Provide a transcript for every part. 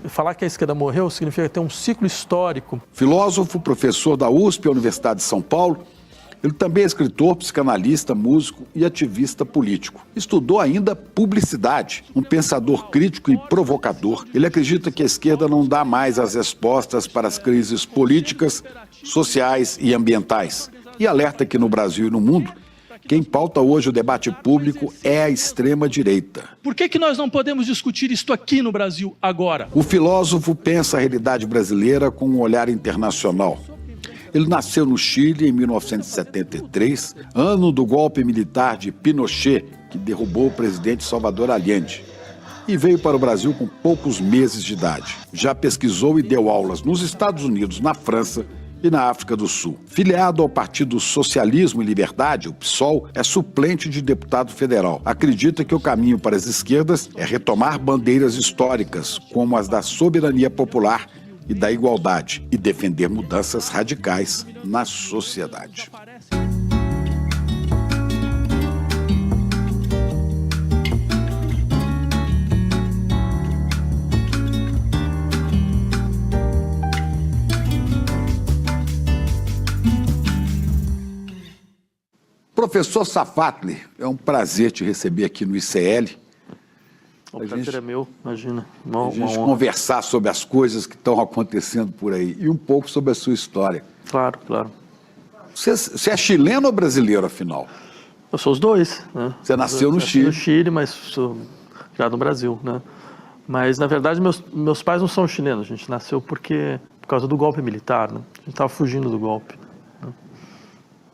falar que a esquerda morreu significa ter um ciclo histórico. Filósofo, professor da USP, Universidade de São Paulo, ele também é escritor, psicanalista, músico e ativista político. Estudou ainda publicidade, um pensador crítico e provocador. Ele acredita que a esquerda não dá mais as respostas para as crises políticas, sociais e ambientais. E alerta que no Brasil e no mundo, quem pauta hoje o debate público é a extrema-direita. Por que nós não podemos discutir isto aqui no Brasil agora? O filósofo pensa a realidade brasileira com um olhar internacional. Ele nasceu no Chile em 1973, ano do golpe militar de Pinochet, que derrubou o presidente Salvador Allende, e veio para o Brasil com poucos meses de idade. Já pesquisou e deu aulas nos Estados Unidos, na França e na África do Sul. Filiado ao Partido Socialismo e Liberdade, o PSOL, é suplente de deputado federal. Acredita que o caminho para as esquerdas é retomar bandeiras históricas, como as da soberania popular e da igualdade, e defender mudanças radicais na sociedade. Professor Safatli, é um prazer te receber aqui no ICL. O prazer é meu, imagina. A gente conversar sobre as coisas que estão acontecendo por aí e um pouco sobre a sua história. Claro, claro. Você é chileno ou brasileiro, afinal? Eu sou os dois, né? Você nasceu no Chile. No Chile, mas sou criado no Brasil, né? Mas, na verdade, meus pais não são chilenos. A gente nasceu por causa do golpe militar, né? A gente estava fugindo do golpe.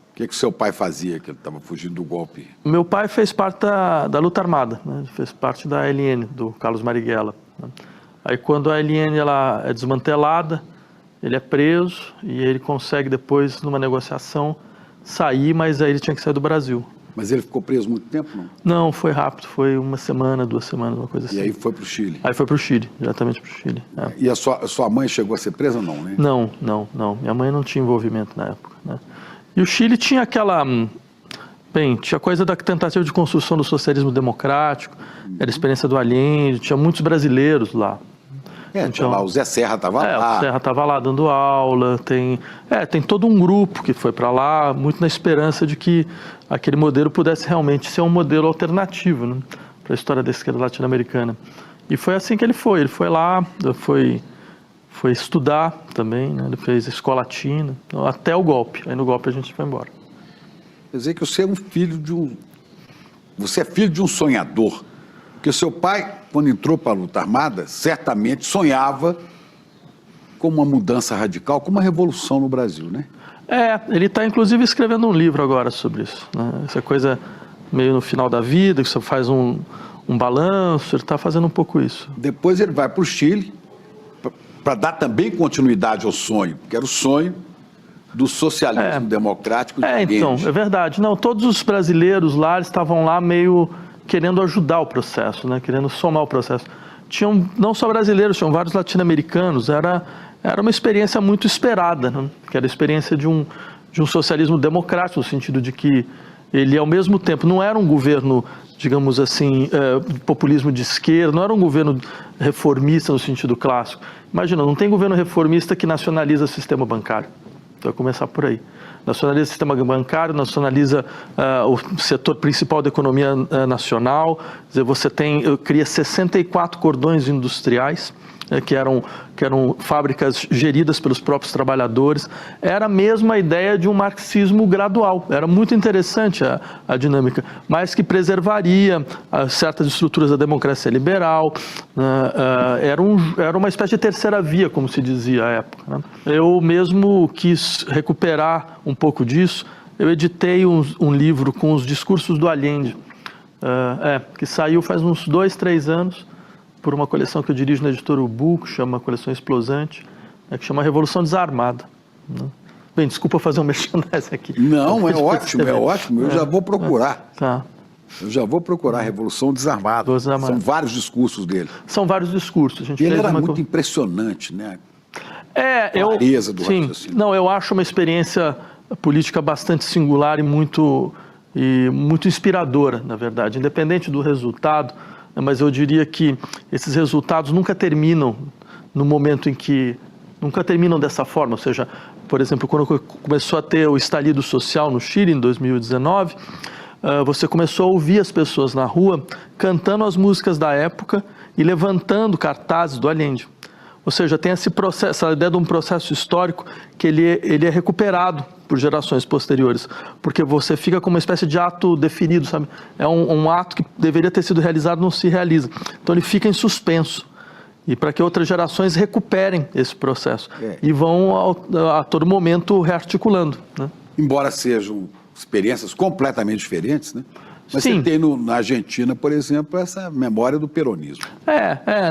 O que seu pai fazia, que ele estava fugindo do golpe? Meu pai fez parte da luta armada, né? Fez parte da ALN, do Carlos Marighella, né? Aí quando a ALN ela é desmantelada, ele é preso e ele consegue depois, numa negociação, sair, mas aí ele tinha que sair do Brasil. Mas ele ficou preso muito tempo, não? Não, foi rápido, foi 1 semana, 2 semanas, uma coisa assim. E aí foi para o Chile? Aí foi para o Chile, diretamente para o Chile. É. E a sua mãe chegou a ser presa ou não, né? Não. Minha mãe não tinha envolvimento na época, né? E o Chile tinha tinha coisa da tentativa de construção do socialismo democrático, era a experiência do Allende, tinha muitos brasileiros lá. Tinha lá, o Zé Serra estava lá. O Serra estava lá dando aula, tem todo um grupo que foi para lá, muito na esperança de que aquele modelo pudesse realmente ser um modelo alternativo, né, para a história da esquerda latino-americana. E foi assim que ele foi lá, foi estudar também, né? Ele fez escola latina, até o golpe. Aí no golpe a gente foi embora. Quer dizer que você é Você é filho de um sonhador. Porque o seu pai, quando entrou para a luta armada, certamente sonhava com uma mudança radical, com uma revolução no Brasil, né? Ele está inclusive escrevendo um livro agora sobre isso, né? Essa coisa meio no final da vida, que você faz um balanço, ele está fazendo um pouco isso. Depois ele vai para o Chile, para dar também continuidade ao sonho, que era o sonho do socialismo democrático de Allende. Então, é verdade. Não, todos os brasileiros lá estavam lá meio querendo ajudar o processo, né? Querendo somar o processo. Tinham não só brasileiros, tinham vários latino-americanos. Era uma experiência muito esperada, né? Que era a experiência de um socialismo democrático, no sentido de que ele, ao mesmo tempo, não era um governo, digamos assim, populismo de esquerda, não era um governo reformista no sentido clássico. Imagina, não tem governo reformista que nacionaliza o sistema bancário. Então, vai começar por aí. Nacionaliza o sistema bancário, nacionaliza o setor principal da economia nacional. Quer dizer, cria 64 cordões industriais, que eram fábricas geridas pelos próprios trabalhadores. Era mesmo a ideia de um marxismo gradual. Era muito interessante a dinâmica, mas que preservaria certas estruturas da democracia liberal. Era uma espécie de terceira via, como se dizia à época, né? Eu mesmo quis recuperar um pouco disso. Eu editei um livro com os discursos do Allende, que saiu faz uns 2, 3 anos, por uma coleção que eu dirijo na editora Ubu, que chama Coleção Explosante, que chama Revolução Desarmada, né? Bem, desculpa fazer um merchandising aqui. Não, é ótimo. Eu já vou procurar. Tá. Eu já vou procurar Revolução Desarmada. São vários discursos dele. São vários discursos. E ele era muito impressionante, né? A clareza do raciocínio. Não, eu acho uma experiência política bastante singular e muito inspiradora, na verdade, independente do resultado. Mas eu diria que esses resultados nunca terminam no momento em que nunca terminam dessa forma, ou seja, por exemplo, quando começou a ter o estalido social no Chile, em 2019, você começou a ouvir as pessoas na rua cantando as músicas da época e levantando cartazes do Allende. Ou seja, tem esse processo, essa ideia de um processo histórico que ele é recuperado por gerações posteriores, porque você fica com uma espécie de ato definido, sabe? É um ato que deveria ter sido realizado, não se realiza. Então ele fica em suspenso. E para que outras gerações recuperem esse processo e vão a todo momento rearticulando, né? Embora sejam experiências completamente diferentes, né? Mas Sim. você tem na Argentina, por exemplo, essa memória do peronismo.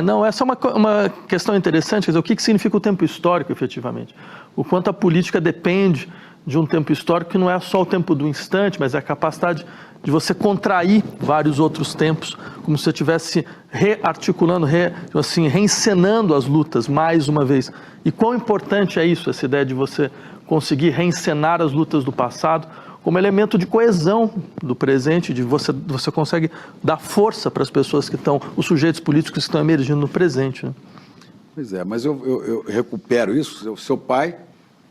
Não, essa é uma questão interessante, quer dizer, o que significa o tempo histórico, efetivamente? O quanto a política depende de um tempo histórico que não é só o tempo do instante, mas é a capacidade de você contrair vários outros tempos, como se você estivesse rearticulando, reencenando as lutas mais uma vez. E quão importante é isso, essa ideia de você conseguir reencenar as lutas do passado como elemento de coesão do presente, de você consegue dar força para as pessoas que estão, os sujeitos políticos que estão emergindo no presente, né? Pois é, mas eu recupero isso. Seu pai,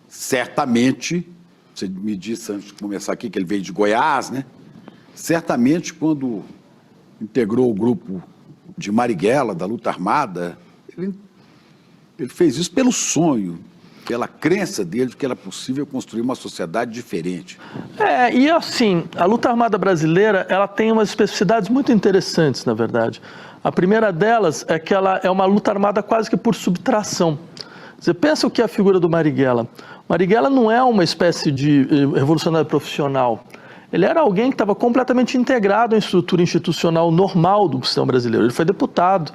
certamente, você me disse antes de começar aqui que ele veio de Goiás, né? Certamente, quando integrou o grupo de Marighella, da luta armada, ele fez isso pelo sonho, pela crença dele de que era possível construir uma sociedade diferente. E assim, a luta armada brasileira, ela tem umas especificidades muito interessantes, na verdade. A primeira delas é que ela é uma luta armada quase que por subtração. Você pensa o que é a figura do Marighella? Marighella não é uma espécie de revolucionário profissional. Ele era alguém que estava completamente integrado à estrutura institucional normal do sistema brasileiro. Ele foi deputado,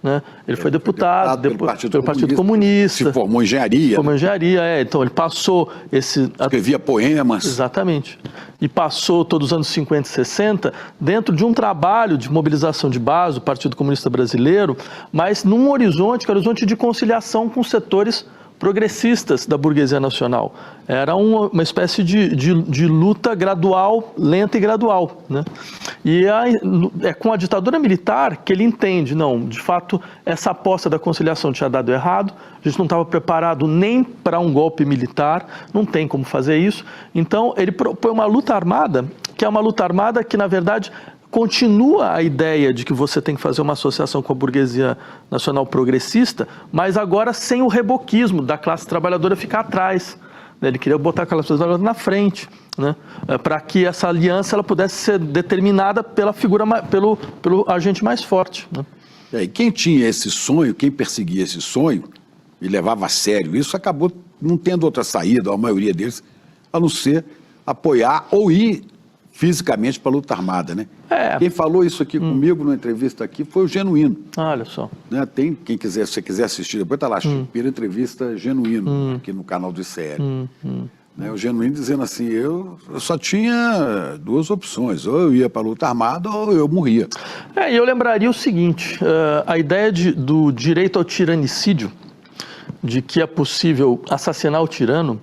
né? Ele foi deputado pelo Partido Comunista. Se formou em engenharia. Formou em engenharia, então ele passou escrevia poemas. Exatamente. E passou todos os anos 50 e 60 dentro de um trabalho de mobilização de base do Partido Comunista Brasileiro, mas num horizonte, que era um horizonte de conciliação com setores progressistas da burguesia nacional. Era uma espécie de luta gradual, lenta e gradual, né? E é com a ditadura militar que ele entende, não, de fato, essa aposta da conciliação tinha dado errado, a gente não estava preparado nem para um golpe militar, não tem como fazer isso. Então, ele propõe uma luta armada, que é uma luta armada que, na verdade, continua a ideia de que você tem que fazer uma associação com a burguesia nacional progressista, mas agora sem o reboquismo da classe trabalhadora ficar atrás. Ele queria botar a classe trabalhadora na frente, né? Para que essa aliança ela pudesse ser determinada pela figura, pelo agente mais forte, né? E quem tinha esse sonho, quem perseguia esse sonho e levava a sério isso, acabou não tendo outra saída, a maioria deles, a não ser apoiar ou ir fisicamente para a luta armada, né? Quem falou isso aqui comigo numa entrevista aqui foi o Genuíno. Olha só. Né? Tem, quem quiser, se você quiser assistir, depois está lá, Chipira Entrevista Genuíno, aqui no canal do ICL. Né? O Genuíno dizendo assim, eu só tinha duas opções, ou eu ia para a luta armada ou eu morria. E eu lembraria o seguinte, a ideia do direito ao tiranicídio, de que é possível assassinar o tirano,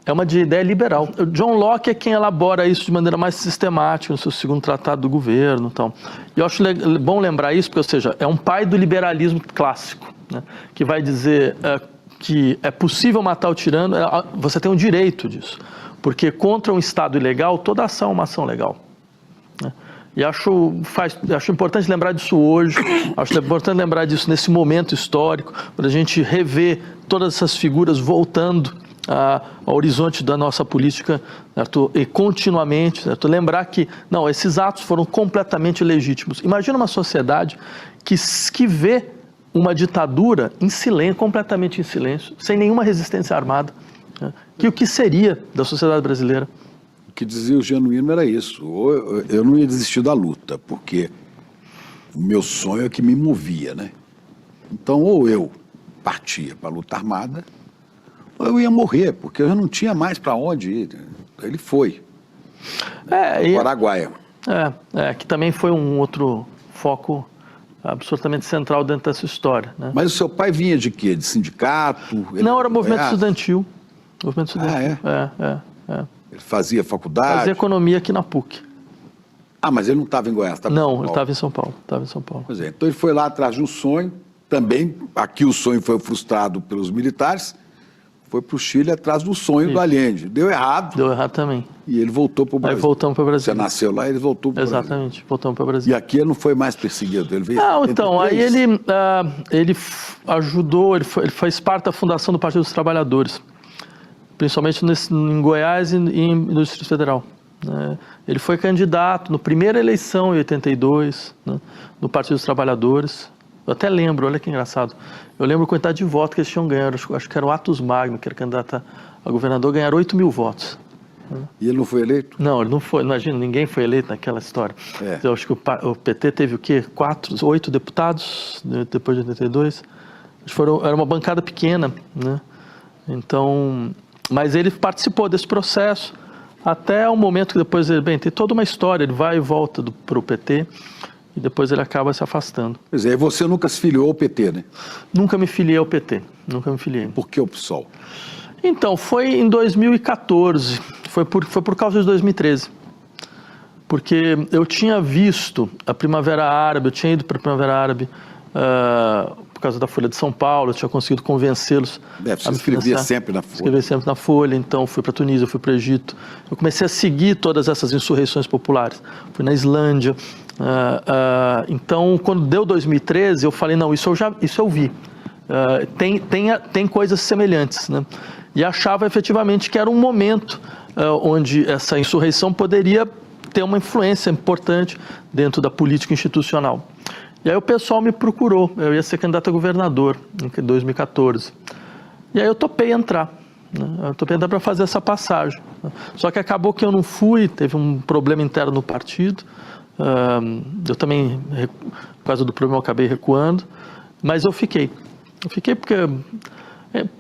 é uma ideia liberal. John Locke é quem elabora isso de maneira mais sistemática no seu segundo tratado do governo. Então. E eu acho bom lembrar isso, porque, ou seja, é um pai do liberalismo clássico, né, que vai dizer que é possível matar o tirano, você tem o direito disso, porque contra um Estado ilegal, toda ação é uma ação legal, né? E acho importante lembrar disso hoje, acho importante lembrar disso nesse momento histórico, para a gente rever todas essas figuras voltando ao horizonte da nossa política, certo? E continuamente, certo? Lembrar que, não, esses atos foram completamente legítimos. Imagina uma sociedade que vê uma ditadura em silêncio, completamente em silêncio, sem nenhuma resistência armada, né? O que seria da sociedade brasileira? O que dizia o Genuíno era isso, eu não ia desistir da luta, porque o meu sonho é que me movia, né? Então, ou eu partia para a luta armada, ou eu ia morrer, porque eu já não tinha mais para onde ir. Ele foi. Araguaia. Que também foi um outro foco absolutamente central dentro dessa história, né? Mas o seu pai vinha de quê? De sindicato? Não, era movimento estudantil. Movimento estudantil. Ele fazia faculdade? Fazia economia aqui na PUC. Mas ele não estava em Goiás? Não, ele estava em São Paulo. Pois é, então ele foi lá atrás de um sonho, também, aqui o sonho foi frustrado pelos militares, foi para o Chile atrás do sonho do Allende. Deu errado. Deu errado também. E ele voltou para o Brasil. Aí voltamos para o Brasil. Você nasceu lá, ele voltou para o Brasil. Exatamente, voltamos para o Brasil. E aqui ele não foi mais perseguido, ele veio Não, em 73. então, aí ele ajudou, ele fez parte da fundação do Partido dos Trabalhadores, principalmente em Goiás e no Distrito Federal. Né? Ele foi candidato na primeira eleição, em 82, né, no Partido dos Trabalhadores. Eu até lembro, olha que engraçado, eu lembro a quantidade de votos que eles tinham ganho, acho que era o Atos Magno, que era candidato a governador, ganharam 8 mil votos. E ele não foi eleito? Não, ele não foi, imagina, ninguém foi eleito naquela história. É. Eu acho que o PT teve o quê? 8 deputados, depois de 82. Era uma bancada pequena, né? Então, mas ele participou desse processo até o momento que depois ele, tem toda uma história, ele vai e volta para o PT e depois ele acaba se afastando. Pois é, e você nunca se filiou ao PT, né? Nunca me filiei ao PT, nunca me filiei. Por que o PSOL? Então, foi em 2014, foi por causa de 2013. Porque eu tinha visto a Primavera Árabe, eu tinha ido para a Primavera Árabe por causa da Folha de São Paulo, eu tinha conseguido convencê-los. Você escrevia sempre na Folha. Escrevia sempre na Folha, então fui para Tunísia, fui para o Egito. Eu comecei a seguir todas essas insurreições populares. Fui na Islândia. Então, quando deu 2013, eu falei, não, isso eu vi. Tem coisas semelhantes, né? E achava efetivamente que era um momento onde essa insurreição poderia ter uma influência importante dentro da política institucional. E aí o pessoal me procurou, eu ia ser candidato a governador em 2014. E aí eu topei entrar, né? Eu topei entrar para fazer essa passagem. Só que acabou que eu não fui, teve um problema interno no partido. Eu também, por causa do problema, eu acabei recuando. Mas eu fiquei. Eu fiquei porque...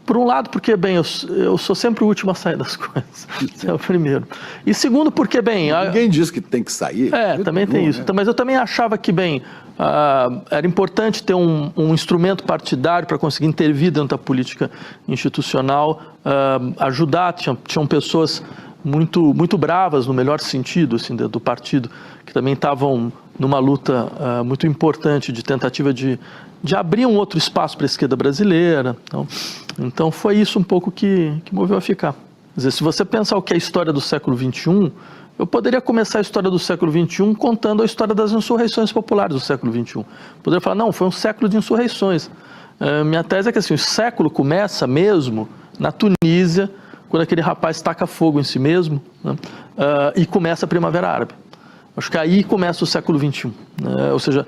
por um lado, porque, bem, eu sou sempre o último a sair das coisas. Esse é o primeiro. E segundo, porque, bem... Ninguém diz que tem que sair. Também tem isso. Mas eu também achava que, bem, era importante ter um instrumento partidário para conseguir intervir dentro da política institucional, ajudar. Tinham pessoas muito bravas, no melhor sentido, assim, do partido, que também estavam numa luta muito importante de tentativa de abrir um outro espaço para a esquerda brasileira. Então foi isso um pouco que moveu a ficar. Quer dizer, se você pensar o que é a história do século XXI, eu poderia começar a história do século XXI contando a história das insurreições populares do século XXI. Poderia falar, não, foi um século de insurreições. Minha tese é que assim, o século começa mesmo na Tunísia, quando aquele rapaz taca fogo em si mesmo, né? E começa a Primavera Árabe. Acho que aí começa o século XXI, né? Ou seja,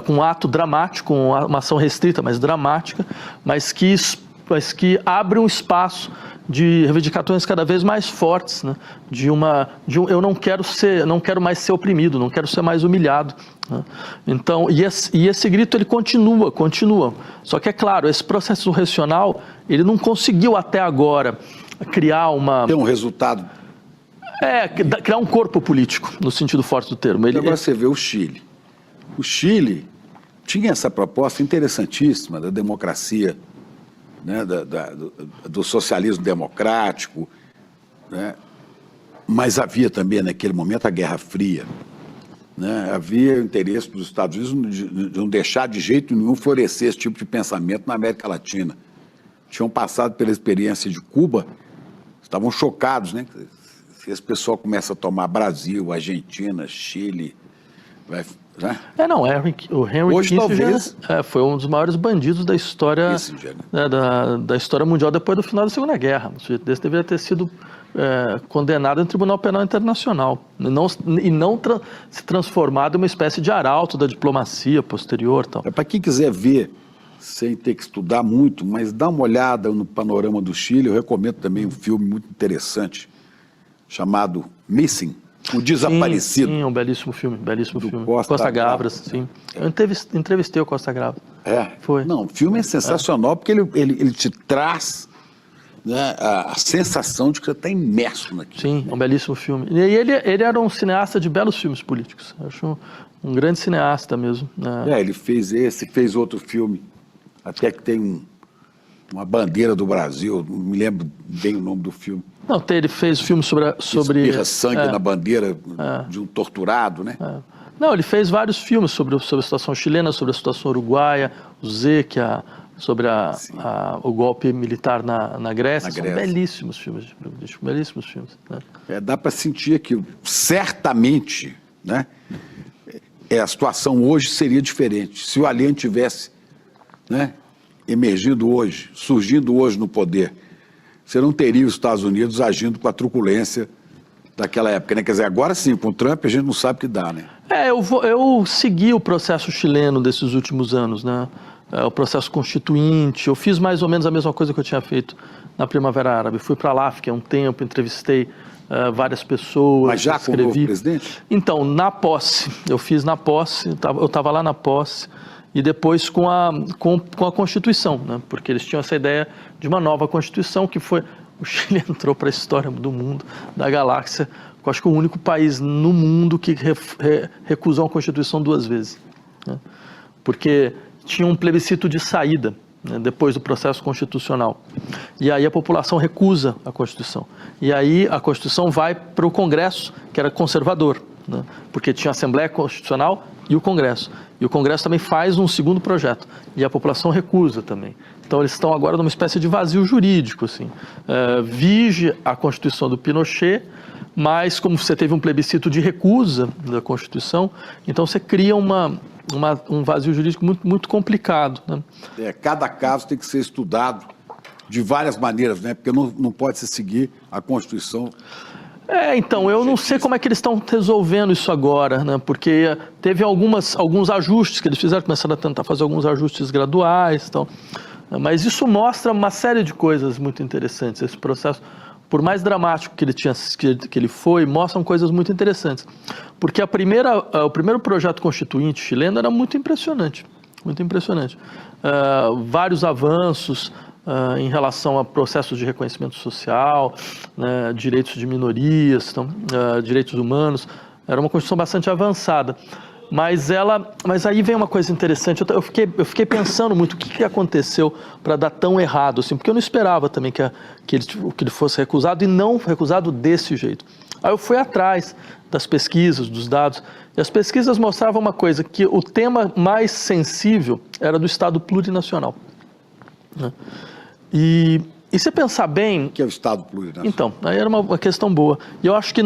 com um ato dramático, uma ação restrita, mas dramática, mas que abre um espaço de reivindicações cada vez mais fortes, né? Eu não quero mais ser oprimido, não quero ser mais humilhado, né? Então, e esse grito ele continua. Só que é claro, esse processo insurrecional, ele não conseguiu até agora criar Tem um resultado. Criar um corpo político, no sentido forte do termo. Agora você vê o Chile. O Chile tinha essa proposta interessantíssima da democracia, né, do socialismo democrático, né? Mas havia também, naquele momento, a Guerra Fria. Né? Havia o interesse dos Estados Unidos de não deixar de jeito nenhum florescer esse tipo de pensamento na América Latina. Tinham passado pela experiência de Cuba, estavam chocados, né? Se esse pessoal começa a tomar Brasil, Argentina, Chile, né? O Henry Hoje, Kissinger talvez, foi um dos maiores bandidos da história, né, da história mundial depois do final da Segunda Guerra. O sujeito desse deveria ter sido condenado no Tribunal Penal Internacional e não se transformado em uma espécie de arauto da diplomacia posterior. Para quem quiser ver, sem ter que estudar muito, mas dá uma olhada no panorama do Chile, eu recomendo também um filme muito interessante, chamado Missing, O Desaparecido. Sim, um belíssimo filme. Costa Gavras, sim. Eu entrevistei o Costa Gavras. Foi. Não, o filme é sensacional porque ele te traz, né, a sensação de que você está imerso naquilo. Sim, um belíssimo filme. E ele era um cineasta de belos filmes políticos. Eu acho um grande cineasta mesmo. Ele fez outro filme, até que tem uma bandeira do Brasil, não me lembro bem o nome do filme. Não, ele fez filme sobre Espirra sangue na bandeira de um torturado, né? Não, ele fez vários filmes sobre a situação chilena, sobre a situação uruguaia, o Zeca, sobre o golpe militar na Grécia. São belíssimos filmes, belíssimos filmes. Né? Dá para sentir que certamente, né, a situação hoje seria diferente. Se o Allende tivesse, né, emergindo hoje, surgindo hoje no poder, você não teria os Estados Unidos agindo com a truculência daquela época, né? Quer dizer, agora sim, com o Trump a gente não sabe o que dá, né? Eu segui o processo chileno desses últimos anos, né? O processo constituinte. Eu fiz mais ou menos a mesma coisa que eu tinha feito na Primavera Árabe. Fui para lá, fiquei um tempo, entrevistei várias pessoas. Mas já como novo presidente? Então, na posse, eu fiz na posse, eu estava lá na posse, e depois com a Constituição, né? Porque eles tinham essa ideia de uma nova Constituição, que foi... O Chile entrou para a história do mundo, da galáxia, eu acho que o único país no mundo que recusou uma Constituição 2 vezes. Né? Porque tinha um plebiscito de saída, né, depois do processo constitucional. E aí a população recusa a Constituição. E aí a Constituição vai para o Congresso, que era conservador, né, porque tinha a Assembleia Constitucional e o Congresso. E o Congresso também faz um segundo projeto. E a população recusa também. Então eles estão agora numa espécie de vazio jurídico, assim. Vige a Constituição do Pinochet, mas como você teve um plebiscito de recusa da Constituição, então você cria um vazio jurídico muito, muito complicado. Né? Cada caso tem que ser estudado de várias maneiras, né? Porque não pode se seguir a Constituição. Então, eu não sei como é que eles estão resolvendo isso agora, né? Porque teve alguns ajustes que eles fizeram, começaram a tentar fazer alguns ajustes graduais, então, mas isso mostra uma série de coisas muito interessantes. Esse processo, por mais dramático que ele foi, mostram coisas muito interessantes. Porque o primeiro projeto constituinte chileno era muito impressionante, muito impressionante. Vários avanços em relação a processos de reconhecimento social, né, direitos de minorias, direitos humanos. Era uma Constituição bastante avançada. Mas aí vem uma coisa interessante, eu fiquei pensando muito o que aconteceu para dar tão errado, assim, porque eu não esperava também que ele fosse recusado, e não recusado desse jeito. Aí eu fui atrás das pesquisas, dos dados, e as pesquisas mostravam uma coisa, que o tema mais sensível era do Estado plurinacional. Né? E se pensar bem... O que é o Estado plurinacional? Então, aí era uma questão boa. E eu acho que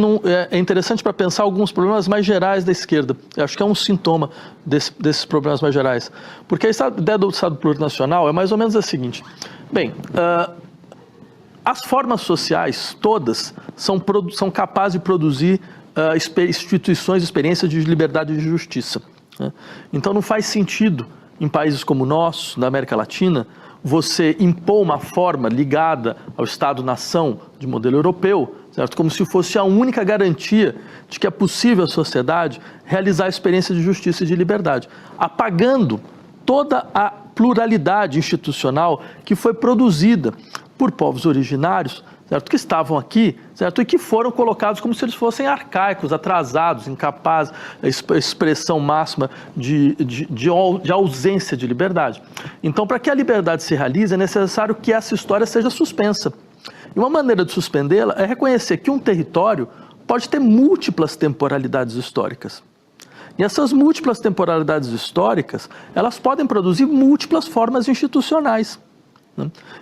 é interessante para pensar alguns problemas mais gerais da esquerda. Eu acho que é um sintoma desses problemas mais gerais. Porque a ideia do Estado plurinacional é mais ou menos a seguinte. Bem, as formas sociais todas são capazes de produzir instituições, experiências de liberdade e de justiça. Né? Então não faz sentido, em países como o nosso, da América Latina, você impor uma forma ligada ao Estado-nação de modelo europeu, certo? Como se fosse a única garantia de que é possível à sociedade realizar a experiência de justiça e de liberdade, apagando toda a pluralidade institucional que foi produzida por povos originários, certo? Que estavam aqui, certo? E que foram colocados como se eles fossem arcaicos, atrasados, incapazes, a expressão máxima de ausência de liberdade. Então, para que a liberdade se realize, é necessário que essa história seja suspensa. E uma maneira de suspendê-la é reconhecer que um território pode ter múltiplas temporalidades históricas. E essas múltiplas temporalidades históricas, elas podem produzir múltiplas formas institucionais.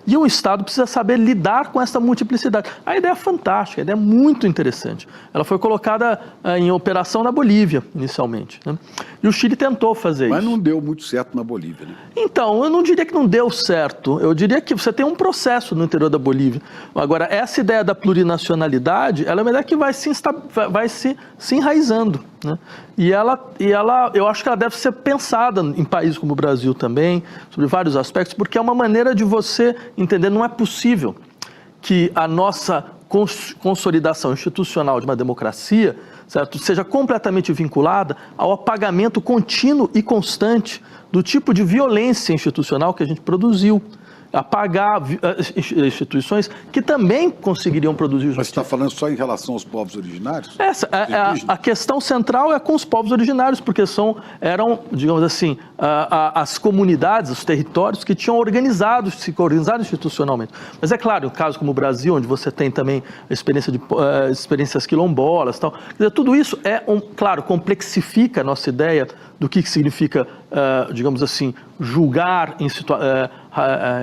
E um Estado precisa saber lidar com essa multiplicidade. A ideia é fantástica, a ideia é muito interessante. Ela foi colocada em operação na Bolívia, inicialmente. Né? E o Chile tentou fazer isso. Mas não deu muito certo na Bolívia, né? Então, eu não diria que não deu certo. Eu diria que você tem um processo no interior da Bolívia. Agora, essa ideia da plurinacionalidade, ela é uma ideia que vai se enraizando. Né? E eu acho que ela deve ser pensada em países como o Brasil também, sobre vários aspectos, porque é uma maneira de você entender, não é possível que a nossa consolidação institucional de uma democracia, certo, seja completamente vinculada ao apagamento contínuo e constante do tipo de violência institucional que a gente produziu. apagar instituições que também conseguiriam produzir justiça. Mas você está falando só em relação aos povos originários? A questão central é com os povos originários, porque eram, digamos assim, as comunidades, os territórios que tinham se organizado institucionalmente. Mas é claro, em casos como o Brasil, onde você tem também a experiência de experiências quilombolas, tal, quer dizer, tudo isso claro, complexifica a nossa ideia do que significa, digamos assim, julgar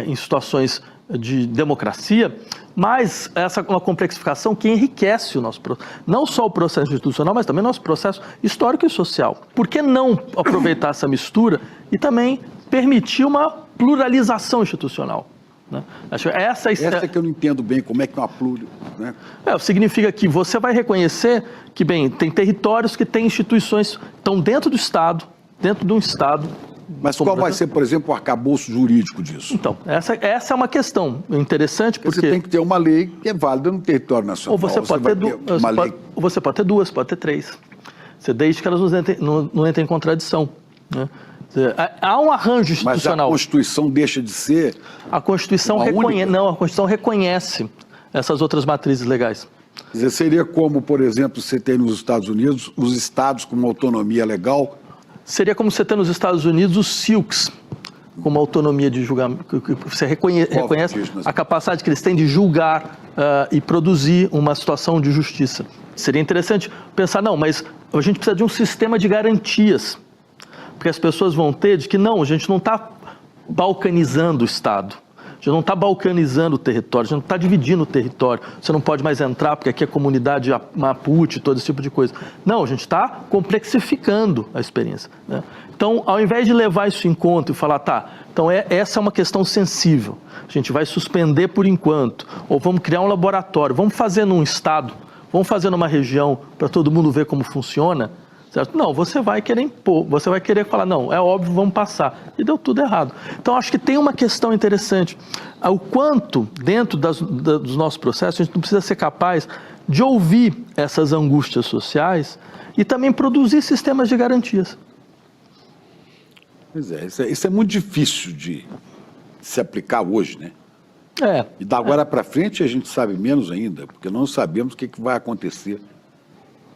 em situações de democracia, mas essa é uma complexificação que enriquece o nosso processo, não só o processo institucional, mas também o nosso processo histórico e social. Por que não aproveitar essa mistura e também permitir uma pluralização institucional? Né? Essa é que eu não entendo bem, como é que é uma pluralização, né? Significa que você vai reconhecer que, bem, tem territórios que têm instituições que estão dentro do Estado, dentro de um Estado. Mas qual vai ser, por exemplo, o arcabouço jurídico disso? Então, essa é uma questão interessante, porque você tem que ter uma lei que é válida no território nacional. Ou você pode ter duas, pode ter três. Desde que elas não entrem em contradição, né? Há um arranjo institucional. Mas a Constituição deixa de ser a Constituição a Constituição reconhece essas outras matrizes legais. Quer dizer, seria como, por exemplo, você tem nos Estados Unidos os estados com uma autonomia legal? Seria como você tem nos Estados Unidos os silks, com uma autonomia de julgamento. Você reconhece a capacidade que eles têm de julgar e produzir uma situação de justiça. Seria interessante pensar, não, mas a gente precisa de um sistema de garantias. Porque as pessoas vão ter de que não, a gente não está balcanizando o Estado, a gente não está balcanizando o território, a gente não está dividindo o território, você não pode mais entrar porque aqui é comunidade Mapuche, todo esse tipo de coisa. Não, a gente está complexificando a experiência, né? Então, ao invés de levar isso em conta e falar, tá, então essa é uma questão sensível, a gente vai suspender por enquanto, ou vamos criar um laboratório, vamos fazer num estado, vamos fazer numa região para todo mundo ver como funciona. Certo? Não, você vai querer impor, você vai querer falar, não, é óbvio, vamos passar. E deu tudo errado. Então, acho que tem uma questão interessante. O quanto, dentro dos nossos processos, a gente não precisa ser capaz de ouvir essas angústias sociais e também produzir sistemas de garantias. Pois é, isso é muito difícil de se aplicar hoje, né? E da agora para frente a gente sabe menos ainda, porque não sabemos o que vai acontecer,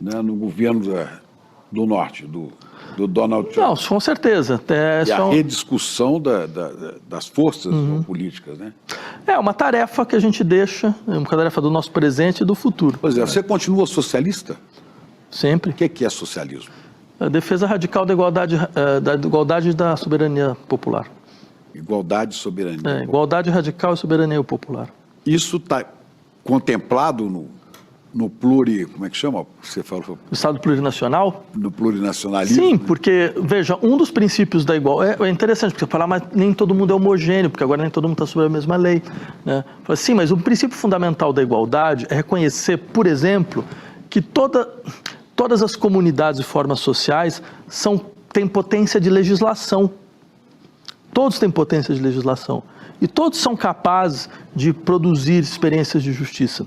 né, no governo do Norte, do Donald Trump. Não, com certeza. E a rediscussão das forças políticas, né? É uma tarefa que a gente deixa, é uma tarefa do nosso presente e do futuro. Pois é, você continua socialista? Sempre. O que é socialismo? A defesa radical da igualdade e da soberania popular. Igualdade e soberania. Igualdade radical e soberania popular. Isso está contemplado no como é que chama? Você falou? Estado plurinacional? No plurinacionalismo? Sim, porque, veja, um dos princípios da igualdade... É interessante, porque você fala, mas nem todo mundo é homogêneo, porque agora nem todo mundo está sobre a mesma lei, né? Fala, sim, mas o princípio fundamental da igualdade é reconhecer, por exemplo, que todas as comunidades e formas sociais têm potência de legislação. Todos têm potência de legislação. E todos são capazes de produzir experiências de justiça.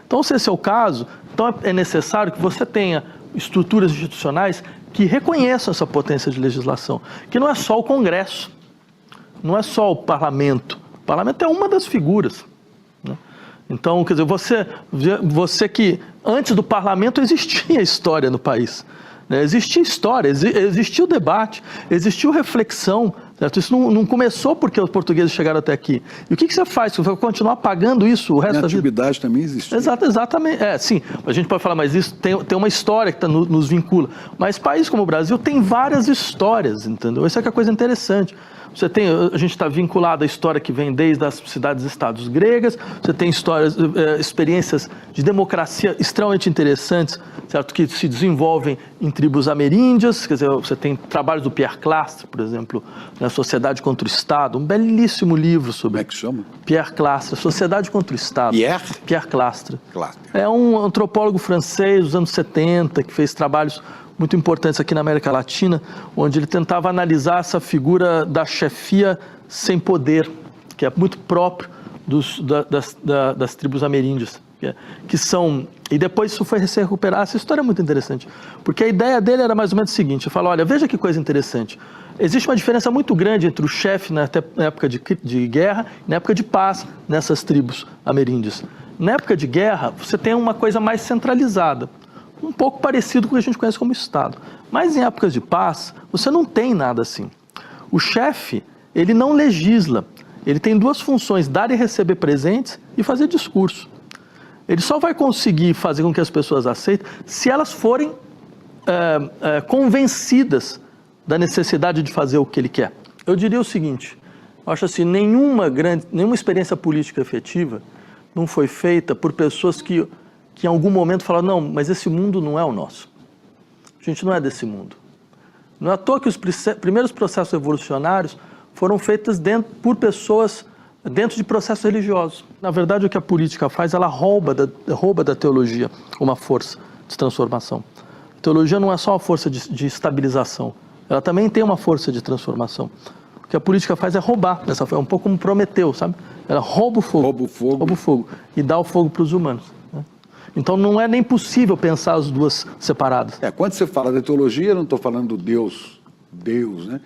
Então, se esse é o caso, então é necessário que você tenha estruturas institucionais que reconheçam essa potência de legislação, que não é só o Congresso, não é só o Parlamento. O Parlamento é uma das figuras, né? Então, quer dizer, você que antes do Parlamento existia história no país, né? Existia história, existiu debate, existiu reflexão, certo? Isso não começou porque os portugueses chegaram até aqui. E o que você faz? Você vai continuar pagando isso o resto da vida? A atividade também existe. Exatamente. Sim, a gente pode falar, mas isso tem uma história que nos vincula. Mas países como o Brasil tem várias histórias, entendeu? Essa é a coisa interessante. A gente está vinculado à história que vem desde as cidades-estados gregas, você tem experiências de democracia extremamente interessantes, certo? Que se desenvolvem em tribos ameríndias, quer dizer, você tem trabalhos do Pierre Clastre, por exemplo, na Sociedade contra o Estado, um belíssimo livro sobre... Como é que chama? Pierre Clastre, Sociedade contra o Estado. Pierre Clastre. É um antropólogo francês dos anos 70, que fez trabalhos muito importantes aqui na América Latina, onde ele tentava analisar essa figura da chefia sem poder, que é muito próprio das tribos ameríndias. que são... E depois isso foi se recuperar. Essa história é muito interessante, porque a ideia dele era mais ou menos o seguinte, eu falo, olha, veja que coisa interessante, existe uma diferença muito grande entre o chefe na época de guerra e na época de paz nessas tribos ameríndias. Na época de guerra, você tem uma coisa mais centralizada, um pouco parecido com o que a gente conhece como Estado. Mas em épocas de paz, você não tem nada assim. O chefe, ele não legisla, ele tem duas funções, dar e receber presentes e fazer discurso. Ele só vai conseguir fazer com que as pessoas aceitem se elas forem convencidas da necessidade de fazer o que ele quer. Eu diria o seguinte, eu acho assim, nenhuma experiência política efetiva não foi feita por pessoas que em algum momento falaram, não, mas esse mundo não é o nosso. A gente não é desse mundo. Não é à toa que os primeiros processos revolucionários foram feitos por pessoas dentro de processos religiosos. Na verdade, o que a política faz, ela rouba da teologia uma força de transformação. A teologia não é só uma força de estabilização, ela também tem uma força de transformação. O que a política faz é roubar, é um pouco como Prometeu, sabe? Ela rouba o fogo, rouba o fogo e dá o fogo para os humanos. Né? Então não é nem possível pensar as duas separadas. Quando você fala da teologia, eu não estou falando do Deus, né?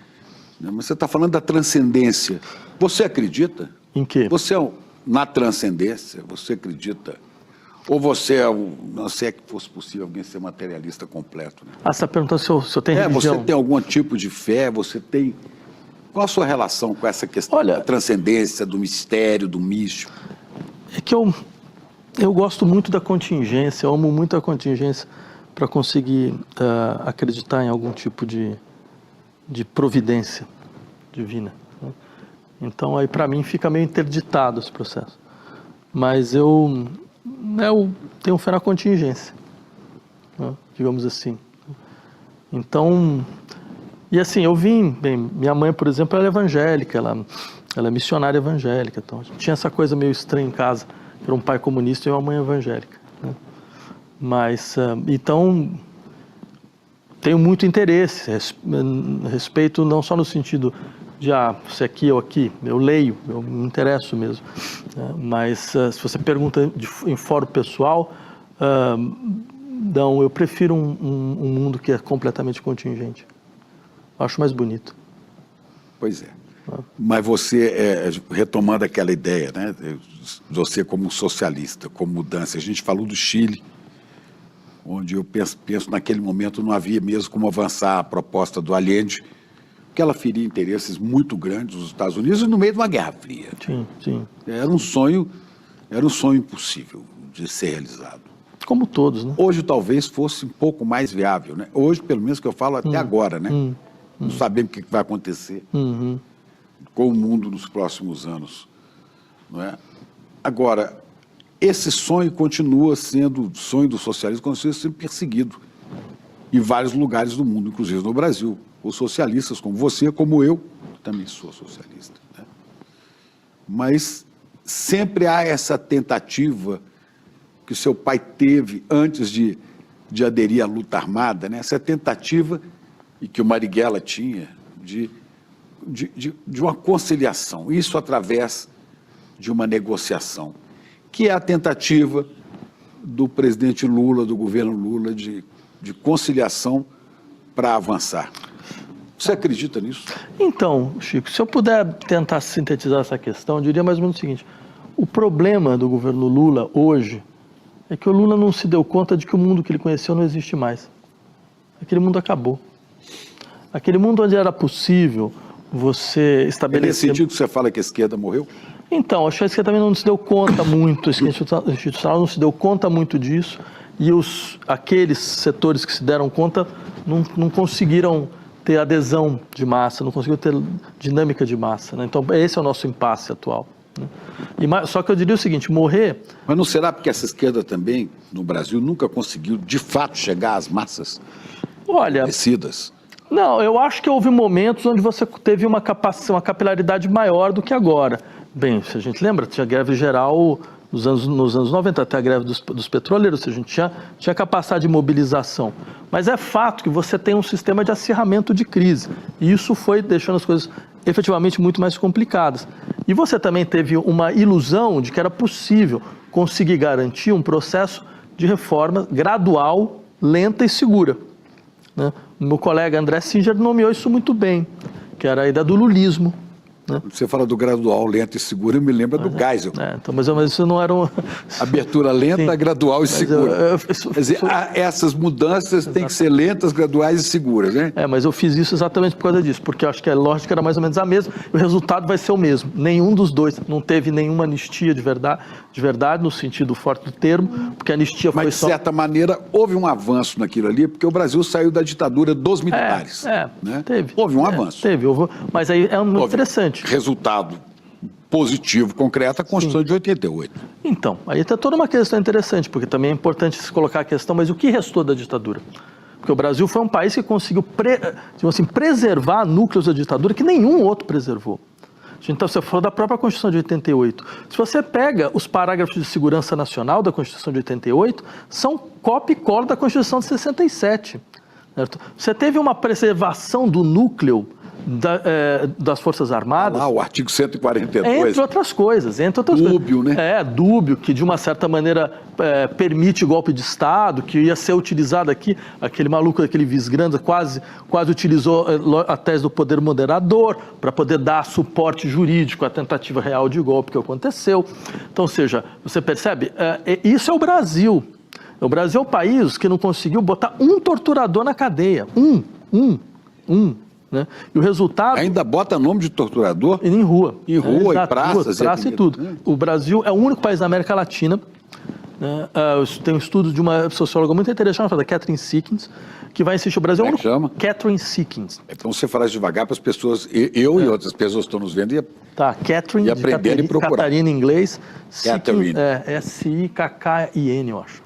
Mas você está falando da transcendência. Você acredita? Em quê? Na transcendência, você acredita? Ou você não sei que fosse possível alguém ser materialista completo. Né? Você está perguntando se eu tenho religião? Você tem algum tipo de fé, Qual a sua relação com essa questão da transcendência, do mistério, do místico? É que eu gosto muito da contingência, eu amo muito a contingência para conseguir acreditar em algum tipo de providência divina. Né? Então, aí para mim fica meio interditado esse processo. Mas eu tenho fé na contingência, né? Digamos assim. Então, e assim, minha mãe, por exemplo, ela é evangélica, ela é missionária evangélica, então a gente tinha essa coisa meio estranha em casa, que era um pai comunista e uma mãe evangélica. Né? Mas, então, tenho muito interesse, respeito não só no sentido de, você aqui ou aqui, eu leio, eu me interesso mesmo. Né? Mas, se você pergunta em fórum pessoal, não, eu prefiro um mundo que é completamente contingente. Acho mais bonito. Pois é. Mas você, retomando aquela ideia, né, você como socialista, como mudança, a gente falou do Chile, onde eu penso naquele momento não havia mesmo como avançar a proposta do Allende, porque ela feria interesses muito grandes dos Estados Unidos no meio de uma guerra fria. Sim, sim. Era um sonho impossível de ser realizado. Como todos, né? Hoje talvez fosse um pouco mais viável, né? Hoje, pelo menos que eu falo até agora, né? Não sabemos o que vai acontecer com o mundo nos próximos anos, não é? Agora, esse sonho continua sendo, o sonho do socialismo continua sendo perseguido em vários lugares do mundo, inclusive no Brasil. Os socialistas, como você, como eu, também sou socialista, né? Mas sempre há essa tentativa que o seu pai teve antes de aderir à luta armada, né? Essa tentativa, e que o Marighella tinha, de uma conciliação, isso através de uma negociação, que é a tentativa do presidente Lula, do governo Lula, de conciliação para avançar. Você acredita nisso? Então, Chico, se eu puder tentar sintetizar essa questão, eu diria mais ou menos o seguinte, o problema do governo Lula hoje é que o Lula não se deu conta de que o mundo que ele conheceu não existe mais. Aquele mundo acabou. Aquele mundo onde era possível você estabelecer... É nesse sentido que você fala que a esquerda morreu? Então, acho que a esquerda também não se deu conta muito, a esquerda institucional não se deu conta muito disso, e aqueles setores que se deram conta não conseguiram ter adesão de massa, não conseguiram ter dinâmica de massa. Né? Então, esse é o nosso impasse atual. Né? Só que eu diria o seguinte, morrer... Mas não será porque essa esquerda também, no Brasil, nunca conseguiu, de fato, chegar às massas conhecidas? Não, eu acho que houve momentos onde você teve uma capilaridade maior do que agora. Bem, se a gente lembra, tinha greve geral nos anos 90, até a greve dos petroleiros, ou seja, a gente tinha capacidade de mobilização. Mas é fato que você tem um sistema de acirramento de crise, e isso foi deixando as coisas efetivamente muito mais complicadas. E você também teve uma ilusão de que era possível conseguir garantir um processo de reforma gradual, lenta e segura, né? O meu colega André Singer nomeou isso muito bem, que era a ideia do lulismo. Você fala do gradual, lento e seguro, eu me lembro do Geisel. Então, mas isso não era um... Abertura lenta, Sim, gradual e segura. Quer dizer, essas mudanças têm que ser lentas, graduais e seguras, né? Mas eu fiz isso exatamente por causa disso, porque eu acho que a lógica era mais ou menos a mesma, e o resultado vai ser o mesmo. Nenhum dos dois, não teve nenhuma anistia de verdade no sentido forte do termo, porque a anistia foi Mas, de certa maneira, houve um avanço naquilo ali, porque o Brasil saiu da ditadura dos militares. Né? Teve. Houve um avanço. Mas aí é muito interessante. Resultado positivo, concreto, a Constituição de 88. Então, aí tem toda uma questão interessante, porque também é importante se colocar a questão, mas o que restou da ditadura? Porque o Brasil foi um país que conseguiu preservar núcleos da ditadura que nenhum outro preservou. Então, você falou da própria Constituição de 88. Se você pega os parágrafos de segurança nacional da Constituição de 88, são cópia e cola da Constituição de 67. Certo? Você teve uma preservação do núcleo das Forças Armadas. O artigo 142. Entre outras coisas. Dúbio, né? Dúbio, que de uma certa maneira permite golpe de Estado, que ia ser utilizado aqui, aquele maluco daquele Visgranda quase utilizou a tese do poder moderador para poder dar suporte jurídico à tentativa real de golpe que aconteceu. Então, ou seja, você percebe, isso é o Brasil. O Brasil é o país que não conseguiu botar um torturador na cadeia. Né? E o resultado... Ainda bota nome de torturador? Em rua. Em rua, em praças. Praça e tudo. O Brasil é o único país da América Latina, né? Tem um estudo de uma socióloga muito interessante, chamada Catherine Seekins, que vai insistir, o Brasil é o único... chama? Catherine Seekins. Então você fala devagar para as pessoas, eu e outras pessoas que estão nos vendo, Catherine, e aprender e procurar. Catarina em inglês, Catherine. S-I-K-K-I-N, eu acho.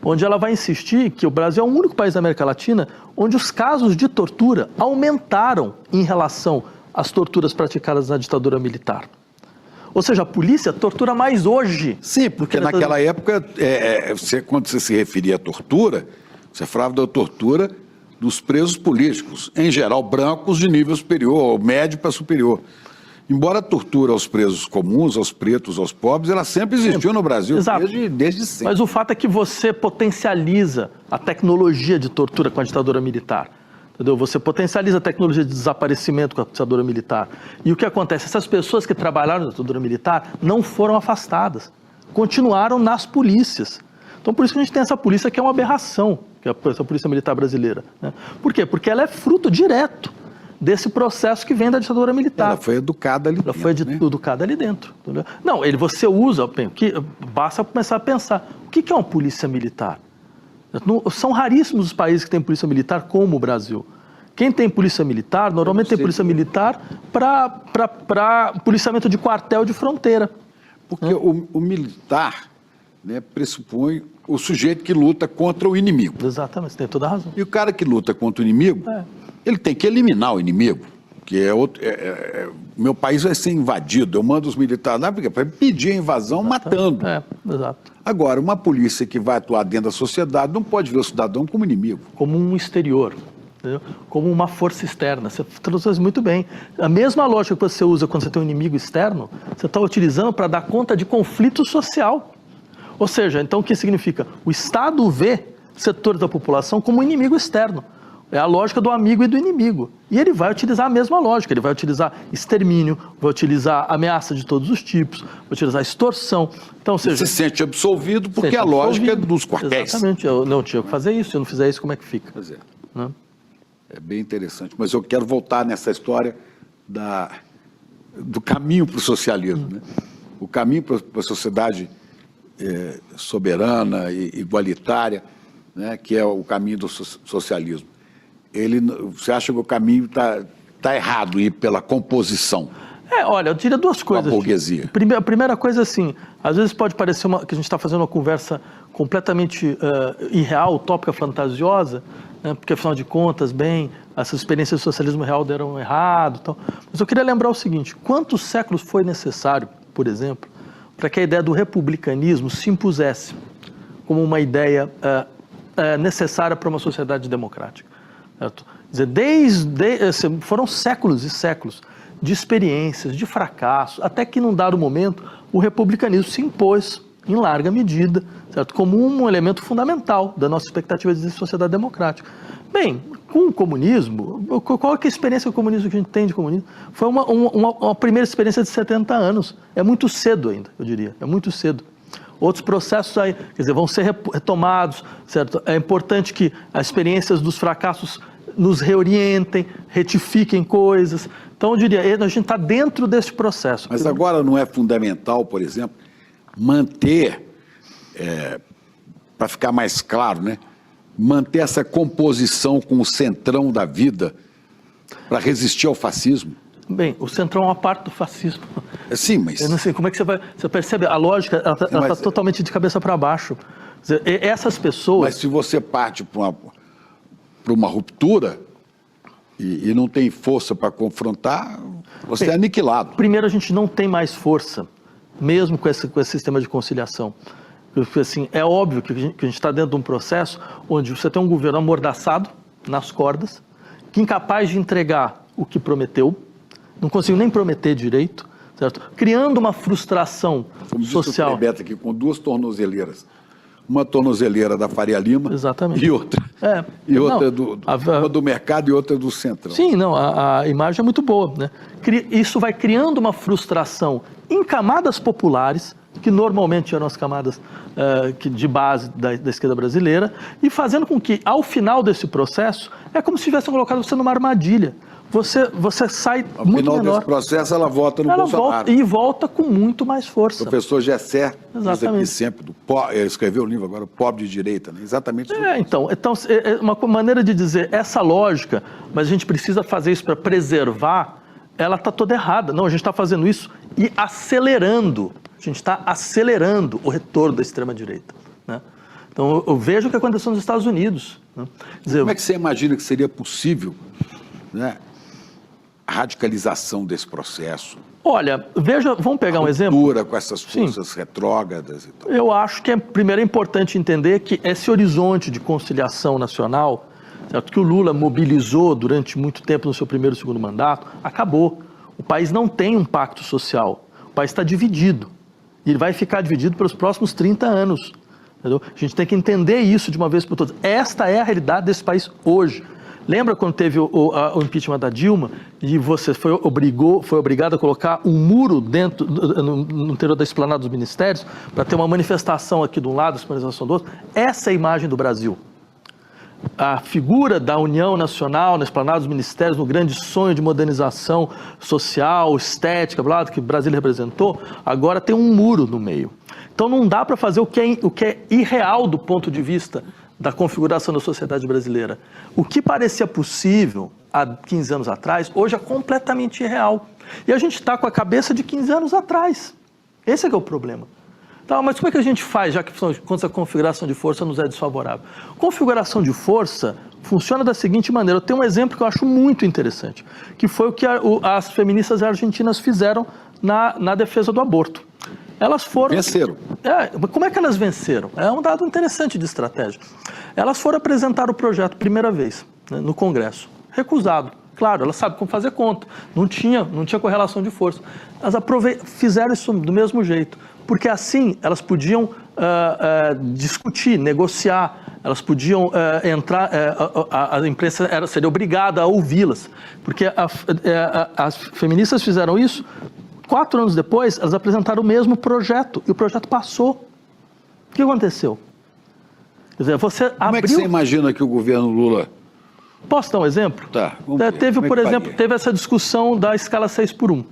Onde ela vai insistir que o Brasil é o único país da América Latina onde os casos de tortura aumentaram em relação às torturas praticadas na ditadura militar. Ou seja, a polícia tortura mais hoje. Sim, porque naquela época, quando você se referia à tortura, você falava da tortura dos presos políticos, em geral brancos de nível superior, ou médio para superior. Embora a tortura aos presos comuns, aos pretos, aos pobres, ela sempre existiu no Brasil, desde sempre. Mas o fato é que você potencializa a tecnologia de tortura com a ditadura militar. Entendeu? Você potencializa a tecnologia de desaparecimento com a ditadura militar. E o que acontece? Essas pessoas que trabalharam na ditadura militar não foram afastadas, continuaram nas polícias. Então, por isso que a gente tem essa polícia que é uma aberração, que é essa polícia militar brasileira, né? Por quê? Porque ela é fruto direto desse processo que vem da ditadura militar. Ela foi educada ali dentro. Ela foi educada ali dentro. Entendeu? Não, você usa, basta começar a pensar, o que é uma polícia militar? São raríssimos os países que têm polícia militar como o Brasil. Quem tem polícia militar, normalmente tem polícia militar para policiamento de quartel de fronteira. Porque o militar, né, pressupõe o sujeito que luta contra o inimigo. Exatamente, você tem toda a razão. E o cara que luta contra o inimigo, ele tem que eliminar o inimigo, que meu país vai ser invadido, eu mando os militares lá para pedir a invasão matando. Exato. Agora, uma polícia que vai atuar dentro da sociedade não pode ver o cidadão como inimigo. Como um exterior, entendeu? Como uma força externa. Você traduz muito bem. A mesma lógica que você usa quando você tem um inimigo externo, você está utilizando para dar conta de conflito social. Ou seja, então o que significa? O Estado vê setores da população como um inimigo externo. É a lógica do amigo e do inimigo. E ele vai utilizar a mesma lógica. Ele vai utilizar extermínio, vai utilizar ameaça de todos os tipos, vai utilizar extorsão. Então, ou seja, você se sente absolvido porque a lógica é dos quartéis. Exatamente. Eu não tinha que fazer isso. Se eu não fizer isso, como é que fica? Pois é. Né? É bem interessante. Mas eu quero voltar nessa história do caminho para o socialismo. Né? O caminho para a sociedade soberana e igualitária, né? Que é o caminho do socialismo. Você acha que o caminho está errado ir pela composição? Olha, eu diria duas coisas. A burguesia. A primeira coisa, assim, às vezes pode parecer que a gente está fazendo uma conversa completamente irreal, utópica, fantasiosa, né, porque, afinal de contas, essas experiências do socialismo real deram errado. Tal. Mas eu queria lembrar o seguinte, quantos séculos foi necessário, por exemplo, para que a ideia do republicanismo se impusesse como uma ideia necessária para uma sociedade democrática? Certo? Quer dizer, foram séculos e séculos de experiências, de fracassos, até que num dado momento o republicanismo se impôs em larga medida, certo? Como um elemento fundamental da nossa expectativa de sociedade democrática. Bem, com o comunismo, qual é a experiência do comunismo que a gente tem de comunismo? Foi uma primeira experiência de 70 anos. É muito cedo ainda, eu diria, é muito cedo. Outros processos aí, quer dizer, vão ser retomados, certo? É importante que as experiências dos fracassos nos reorientem, retifiquem coisas. Então, eu diria, a gente está dentro desse processo. Mas agora não é fundamental, por exemplo, manter, para ficar mais claro, né? Manter essa composição com o centrão da vida para resistir ao fascismo? Bem, o centrão é uma parte do fascismo. Sim, mas... Eu não sei, como é que você percebe? A lógica, ela está totalmente de cabeça para baixo. Quer dizer, essas pessoas... Mas se você parte para uma ruptura e não tem força para confrontar, você é aniquilado. Primeiro, a gente não tem mais força, mesmo com esse sistema de conciliação. Porque, assim, é óbvio que a gente está dentro de um processo onde você tem um governo amordaçado, nas cordas, que é incapaz de entregar o que prometeu, não conseguiu nem prometer direito, certo? Criando uma frustração social. Como disse o aqui, com duas tornozeleiras. Uma tornozeleira da Faria Lima. Exatamente. E outra, uma do mercado e outra do centrão. Sim, não, a imagem é muito boa, né? Isso vai criando uma frustração em camadas populares, que normalmente eram as camadas de base da esquerda brasileira, e fazendo com que, ao final desse processo, é como se tivessem colocado você numa armadilha. Você sai muito menor. No final desse processo, ela vota no Bolsonaro. E volta com muito mais força. O professor Gessé diz aqui sempre, ele escreveu um livro agora, O Pobre de Direita, né? Exatamente isso. Então, uma maneira de dizer, essa lógica, mas a gente precisa fazer isso para preservar, ela está toda errada. Não, a gente está fazendo isso e acelerando. A gente está acelerando o retorno da extrema-direita, né? Então, eu vejo o que aconteceu nos Estados Unidos, né? Como é que você imagina que seria possível, né, a radicalização desse processo? Olha, vamos pegar um exemplo. Ruptura com essas forças retrógradas e tal. Eu acho que primeiro é importante entender que esse horizonte de conciliação nacional, certo, que o Lula mobilizou durante muito tempo no seu primeiro e segundo mandato, acabou. O país não tem um pacto social. O país está dividido. E ele vai ficar dividido pelos próximos 30 anos. Entendeu? A gente tem que entender isso de uma vez por todas. Esta é a realidade desse país hoje. Lembra quando teve o impeachment da Dilma e você foi obrigado a colocar um muro no interior da esplanada dos ministérios para ter uma manifestação aqui de um lado, uma manifestação do outro? Essa é a imagem do Brasil. A figura da União Nacional na esplanada dos ministérios, no grande sonho de modernização social, estética, que Brasília representou, agora tem um muro no meio. Então não dá para fazer o que é irreal do ponto de vista da configuração da sociedade brasileira. O que parecia possível há 15 anos atrás, hoje é completamente irreal. E a gente está com a cabeça de 15 anos atrás. Esse é que é o problema. Tá, mas como é que a gente faz, já que quando a configuração de força nos é desfavorável? Configuração de força funciona da seguinte maneira. Eu tenho um exemplo que eu acho muito interessante, que foi o que as feministas argentinas fizeram na defesa do aborto. Elas foram... Venceram. Como é que elas venceram? É um dado interessante de estratégia. Elas foram apresentar o projeto primeira vez, né, no Congresso. Recusado. Claro, elas sabem como fazer conta. Não tinha correlação de força. Elas fizeram isso do mesmo jeito. Porque assim elas podiam discutir, negociar, elas podiam entrar, a imprensa seria obrigada a ouvi-las. Porque as feministas fizeram isso, 4 anos depois, elas apresentaram o mesmo projeto, e o projeto passou. O que aconteceu? Quer dizer, Como é que você imagina que o governo Lula... Posso dar um exemplo? Tá. Teve essa discussão da escala 6x1.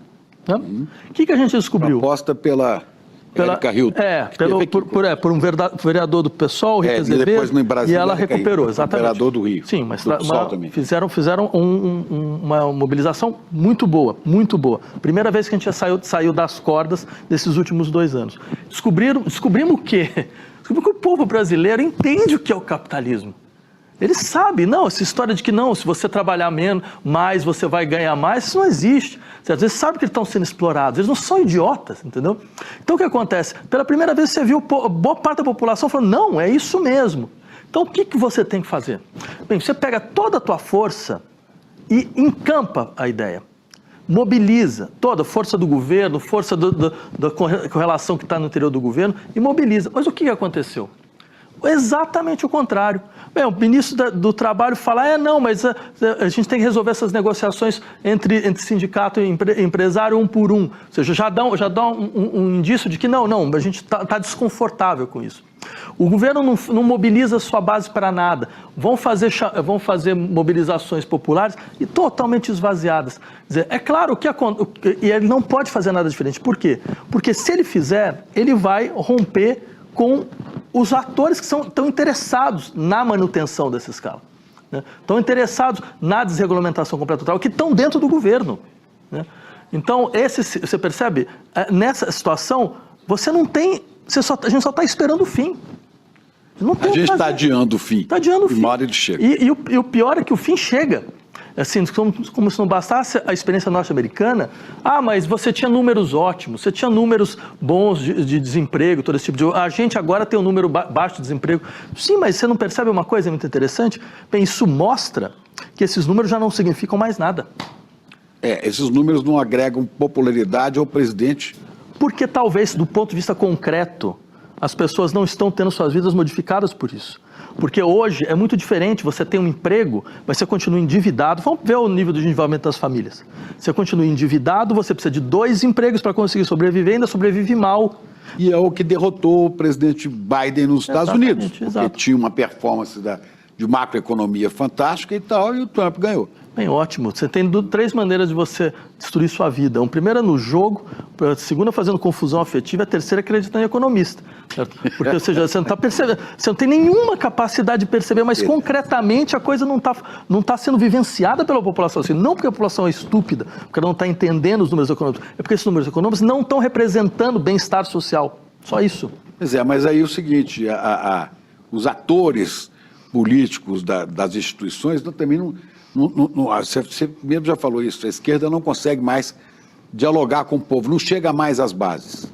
Né? O que a gente descobriu? Proposta pela Érica Hilton. Por um vereador do PSOL, Rita Azevedo, depois no Brasil, e ela recuperou, exatamente. Vereador do Rio. Sim, mas fizeram uma mobilização muito boa, muito boa. Primeira vez que a gente já saiu das cordas desses últimos 2 anos. Descobrimos o quê? Descobrimos que o povo brasileiro entende o que é o capitalismo. Ele sabe, não, essa história de que não, se você trabalhar mais, você vai ganhar mais, isso não existe. Certo? Eles sabem que eles estão sendo explorados, eles não são idiotas, entendeu? Então o que acontece? Pela primeira vez você viu boa parte da população falando, não, é isso mesmo. Então o que você tem que fazer? Bem, você pega toda a tua força e encampa a ideia. mobiliza toda a força do governo, força da correlação que está no interior do governo e mobiliza. Mas o que aconteceu? Exatamente o contrário. Bem, o ministro do Trabalho fala, não, mas a gente tem que resolver essas negociações entre sindicato e empresário um por um. Ou seja, já dá um indício de que não, a gente está desconfortável com isso. O governo não mobiliza sua base para nada. Vão fazer mobilizações populares e totalmente esvaziadas. Quer dizer, é claro que e ele não pode fazer nada diferente. Por quê? Porque se ele fizer, ele vai romper com os atores que estão interessados na manutenção dessa escala, né? Estão interessados na desregulamentação completa total, que estão dentro do governo, né? Então, você percebe, nessa situação, você não tem, a gente só está esperando o fim. A gente está adiando o fim. Está adiando o fim. Uma hora ele chega. E o pior é que o fim chega. Assim, como se não bastasse a experiência norte-americana, mas você tinha números ótimos, você tinha números bons de desemprego, todo esse tipo de... A gente agora tem um número baixo de desemprego. Sim, mas você não percebe uma coisa muito interessante? Bem, isso mostra que esses números já não significam mais nada. Esses números não agregam popularidade ao presidente. Porque talvez, do ponto de vista concreto, as pessoas não estão tendo suas vidas modificadas por isso. Porque hoje é muito diferente, você tem um emprego, mas você continua endividado. Vamos ver o nível de endividamento das famílias. Você continua endividado, você precisa de 2 empregos para conseguir sobreviver, ainda sobrevive mal. E é o que derrotou o presidente Biden nos Estados Unidos. Porque exato. Tinha uma performance de macroeconomia fantástica e tal, e o Trump ganhou. Bem, ótimo. Você tem 3 maneiras de você destruir sua vida. A primeira é no jogo, a segunda fazendo confusão afetiva, a terceira é acreditando em economista. Certo? Porque, ou seja, você não está percebendo, você não tem nenhuma capacidade de perceber, mas concretamente a coisa não tá sendo vivenciada pela população. Assim, não porque a população é estúpida, porque ela não está entendendo os números econômicos, é porque esses números econômicos não estão representando bem-estar social. Só isso. Pois é, mas aí é o seguinte, os atores políticos das instituições também não... Você mesmo já falou isso, a esquerda não consegue mais dialogar com o povo, não chega mais às bases,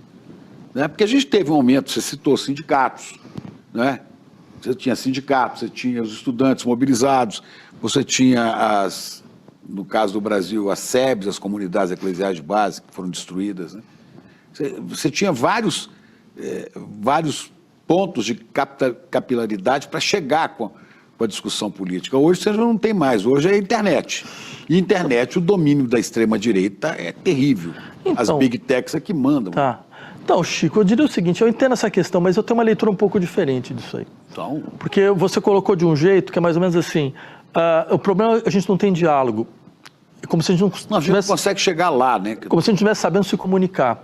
né? Porque a gente teve um aumento, você citou sindicatos, né? Você tinha sindicatos, você tinha os estudantes mobilizados, você tinha no caso do Brasil, as SEBs, as comunidades eclesiais de base, que foram destruídas, né? Você tinha vários pontos de capilaridade para chegar com a discussão política. Hoje você já não tem mais, hoje é a internet. E internet, o domínio da extrema-direita é terrível. Então, as big techs é que mandam. Tá. Então, Chico, eu diria o seguinte, eu entendo essa questão, mas eu tenho uma leitura um pouco diferente disso aí. Então... Porque você colocou de um jeito que é mais ou menos assim, o problema é que a gente não tem diálogo. É como se a gente a gente não consegue chegar lá, né? Como se a gente não estivesse sabendo se comunicar.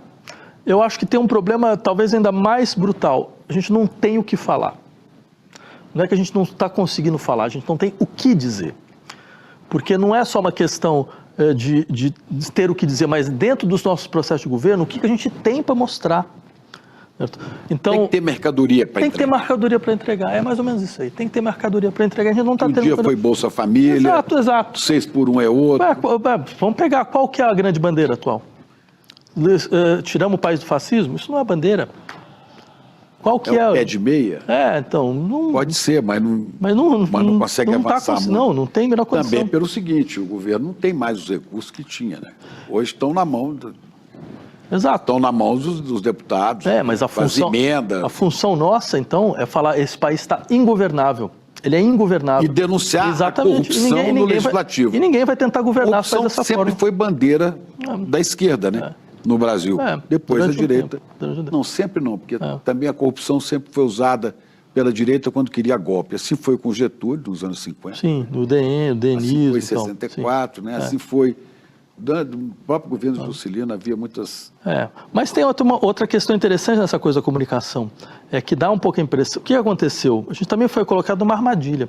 Eu acho que tem um problema talvez ainda mais brutal. A gente não tem o que falar. Não é que a gente não está conseguindo falar, a gente não tem o que dizer. Porque não é só uma questão de ter o que dizer, mas dentro dos nossos processos de governo, o que a gente tem para mostrar. Certo? Então, tem que ter mercadoria para entregar. Tem que ter mercadoria para entregar, é mais ou menos isso aí. Tem que ter mercadoria para entregar, a gente não está tendo... Um dia foi Bolsa Família, exato. 6 por 1 é outro. Vamos pegar qual que é a grande bandeira atual. Tiramos o país do fascismo? Isso não é bandeira. Qual que é? O pé de meia? Então... Não, pode ser, mas não consegue avançar muito. Não tem a menor condição. Também pelo seguinte, o governo não tem mais os recursos que tinha, né? Hoje estão na mão... Exato. Estão na mão dos deputados, mas a função, emendas. A função nossa, então, é falar esse país está ingovernável. Ele é ingovernável. E denunciar a corrupção no legislativo. E ninguém vai tentar governar dessa forma. Sempre foi bandeira da esquerda, né? No Brasil. Depois a direita. Não, sempre não, porque também a corrupção sempre foi usada pela direita quando queria golpe. Assim foi com Getúlio, nos anos 50. Sim, o DN, assim foi em 64, né? Assim foi... Do próprio governo Juscelino havia muitas... Mas tem outra questão interessante nessa coisa da comunicação, é que dá um pouco a impressão... O que aconteceu? A gente também foi colocado numa armadilha,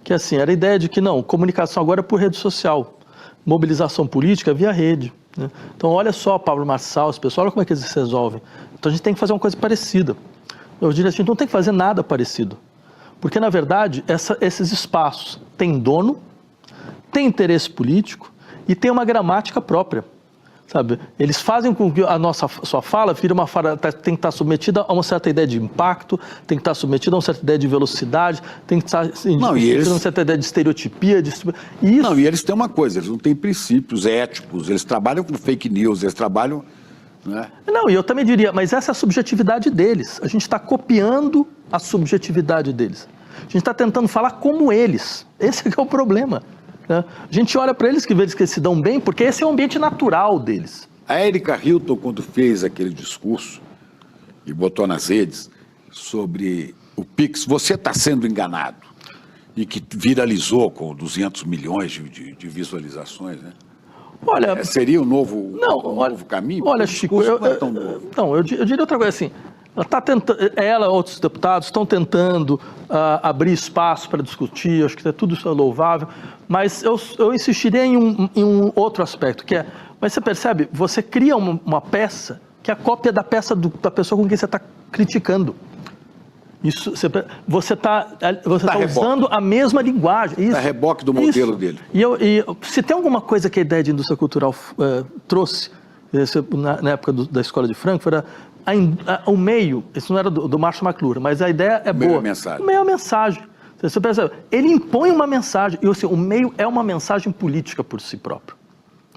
que assim, era a ideia de que não, comunicação agora é por rede social, mobilização política via rede, né? Então olha só, Pablo Marçal, os pessoal, olha como é que eles se resolvem. Então a gente tem que fazer uma coisa parecida. Eu diria assim, a gente não tem que fazer nada parecido, porque na verdade esses espaços têm dono, têm interesse político, e tem uma gramática própria. sabe? Eles fazem com que sua fala vire uma fala, tem que estar submetida a uma certa ideia de impacto, tem que estar submetida a uma certa ideia de velocidade, tem que estar submetida a uma certa ideia de estereotipia. Não, e eles têm uma coisa, eles não têm princípios éticos, eles trabalham com fake news, eles trabalham... Né? Não, e eu também diria, mas essa é a subjetividade deles. A gente está copiando a subjetividade deles. A gente está tentando falar como eles. Esse é que é o problema. Né? A gente olha para eles que vê que eles se dão bem, porque esse é o ambiente natural deles. A Erika Hilton, quando fez aquele discurso e botou nas redes sobre o Pix, você está sendo enganado, e que viralizou com 200 milhões de visualizações, né? Olha, seria um novo caminho? Olha, Chico, eu diria outra coisa assim. Ela e outros deputados estão tentando abrir espaço para discutir, acho que tudo isso é louvável, mas eu insistiria em um outro aspecto, que é, mas você percebe, você cria uma peça que é a cópia da peça da pessoa com quem você está criticando. Isso, você está usando a mesma linguagem. Está reboque do modelo dele. E se tem alguma coisa que a ideia de indústria cultural trouxe, na época da Escola de Frankfurt, o meio, isso não era do Marshall McLuhan, mas a ideia é boa. Mensagem. O meio é a mensagem. Você percebe? Ele impõe uma mensagem, e assim, o meio é uma mensagem política por si próprio.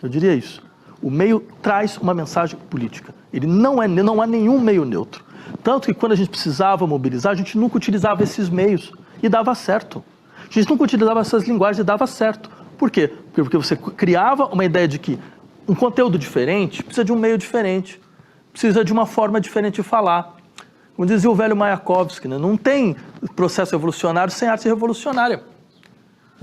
Eu diria isso. O meio traz uma mensagem política. Ele não há nenhum meio neutro. Tanto que quando a gente precisava mobilizar, a gente nunca utilizava esses meios e dava certo. A gente nunca utilizava essas linguagens e dava certo. Por quê? Porque você criava uma ideia de que um conteúdo diferente precisa de um meio diferente, precisa de uma forma diferente de falar. Como dizia o velho Mayakovsky, né? Não tem processo revolucionário sem arte revolucionária,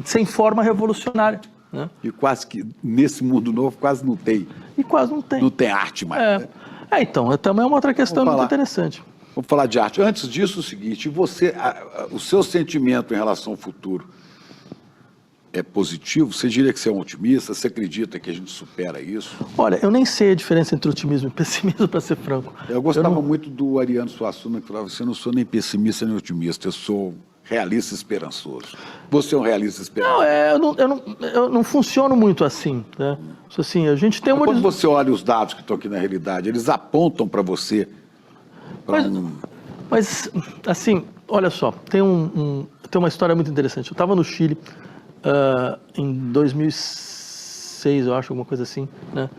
sem forma revolucionária. Né? E quase que, nesse mundo novo, quase não tem. E quase não tem. Não tem arte mais. Né? Então, também é uma outra questão muito interessante. Vamos falar de arte. Antes disso, o seguinte, o seu sentimento em relação ao futuro é positivo? Você diria que você é um otimista? Você acredita que a gente supera isso? Olha, eu nem sei a diferença entre otimismo e pessimismo, para ser franco. Eu gostava muito do Ariano Suassuna, que falava assim, eu não sou nem pessimista nem otimista, eu sou realista e esperançoso. Você é um realista e esperançoso? Não, eu não funciono muito assim, né? Assim, a gente tem quando você olha os dados que estão aqui na realidade, eles apontam para você... Mas, assim, olha só, tem uma história muito interessante. Eu estava no Chile em 2006, eu acho, alguma coisa assim, né?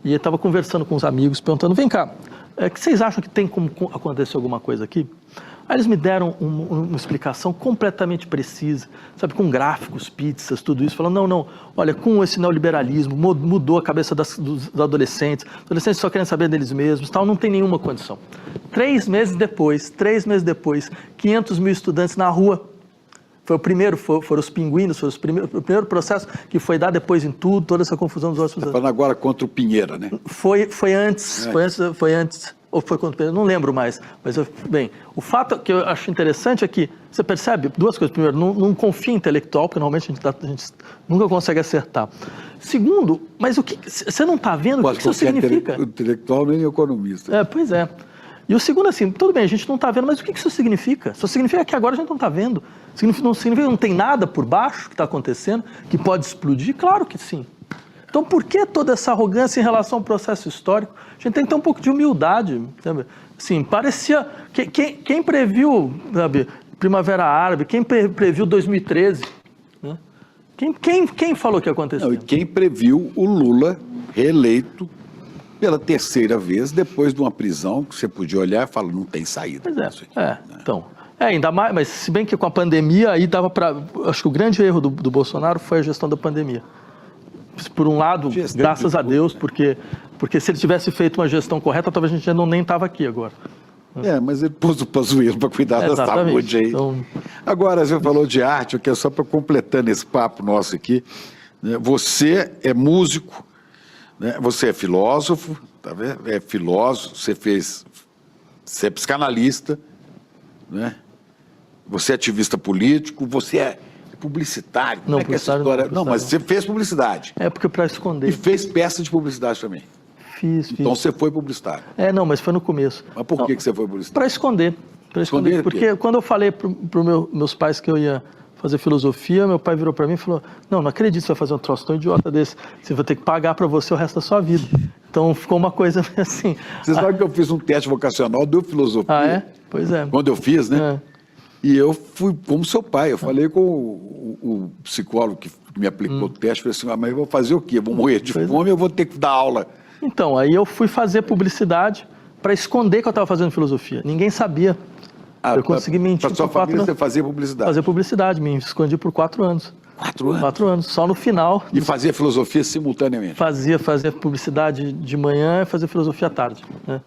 E eu estava conversando com os amigos, perguntando, vem cá, que vocês acham que tem como acontecer alguma coisa aqui? Aí eles me deram uma explicação completamente precisa, sabe, com gráficos, pizzas, tudo isso, falando, não, olha, com esse neoliberalismo, mudou a cabeça dos adolescentes só querem saber deles mesmos, tal, não tem nenhuma condição. 3 meses depois, 500 mil estudantes na rua. Foi o primeiro, foram os pinguinos, foi o primeiro processo que foi dar depois em tudo, toda essa confusão dos outros. Está falando agora contra o Pinheira, né? Foi antes. Ou foi contra o Pinheira, não lembro mais. Mas, bem, o fato que eu acho interessante é que, você percebe, 2 coisas. Primeiro, não confia em intelectual, porque normalmente a gente nunca consegue acertar. Segundo, mas o que você não está vendo, o que isso significa? Intelectual nem economista. Pois é. E o segundo, assim, tudo bem, a gente não está vendo, mas o que isso significa? Isso significa que agora a gente não está vendo. Não significa que não tem nada por baixo que está acontecendo, que pode explodir? Claro que sim. Então, por que toda essa arrogância em relação ao processo histórico? A gente tem que ter um pouco de humildade, sabe? Assim, parecia... Quem previu, sabe, Primavera Árabe? Quem previu 2013? Né? Quem falou que ia acontecer? Não, e quem previu o Lula reeleito pela 3ª vez, depois de uma prisão que você podia olhar e falar, não tem saída. Pois então... ainda mais, mas se bem que com a pandemia, aí dava para... Acho que o grande erro do Bolsonaro foi a gestão da pandemia. Por um lado, graças a Deus, porque se ele tivesse feito uma gestão correta, talvez a gente já nem estava aqui agora. Mas ele pôs o Pazuello para cuidar da saúde aí. Então... Agora, você falou de arte, que é só para completando esse papo nosso aqui. Né? Você é músico, né? Você é filósofo, tá vendo? É filósofo, você é psicanalista, né? Você é ativista político, você é publicitário. Não, publicitário não, mas você fez publicidade. Porque para esconder. E fez peça de publicidade também. Fiz. Então você foi publicitário. Não, mas foi no começo. Mas por que você foi publicitário? Para esconder. Porque quando eu falei para meus pais que eu ia fazer filosofia, meu pai virou para mim e falou, não acredito que você vai fazer um troço tão idiota desse, você vai ter que pagar para você o resto da sua vida. Então ficou uma coisa assim. Você sabe que eu fiz um teste vocacional de filosofia. Ah, é? Pois é. Quando eu fiz, né? É. E eu fui como seu pai. Eu falei com o psicólogo que me aplicou o teste. Falei assim, mas eu vou fazer o quê? Eu vou morrer de fome, eu vou ter que dar aula. Então, aí eu fui fazer publicidade para esconder que eu estava fazendo filosofia. Ninguém sabia. Eu consegui mentir por 4 anos. Para sua família você fazia publicidade? Fazer publicidade, me escondi por 4 anos. 4 anos? 4 anos, só no final. E fazia filosofia simultaneamente? Fazia publicidade de manhã e fazia filosofia à tarde, né?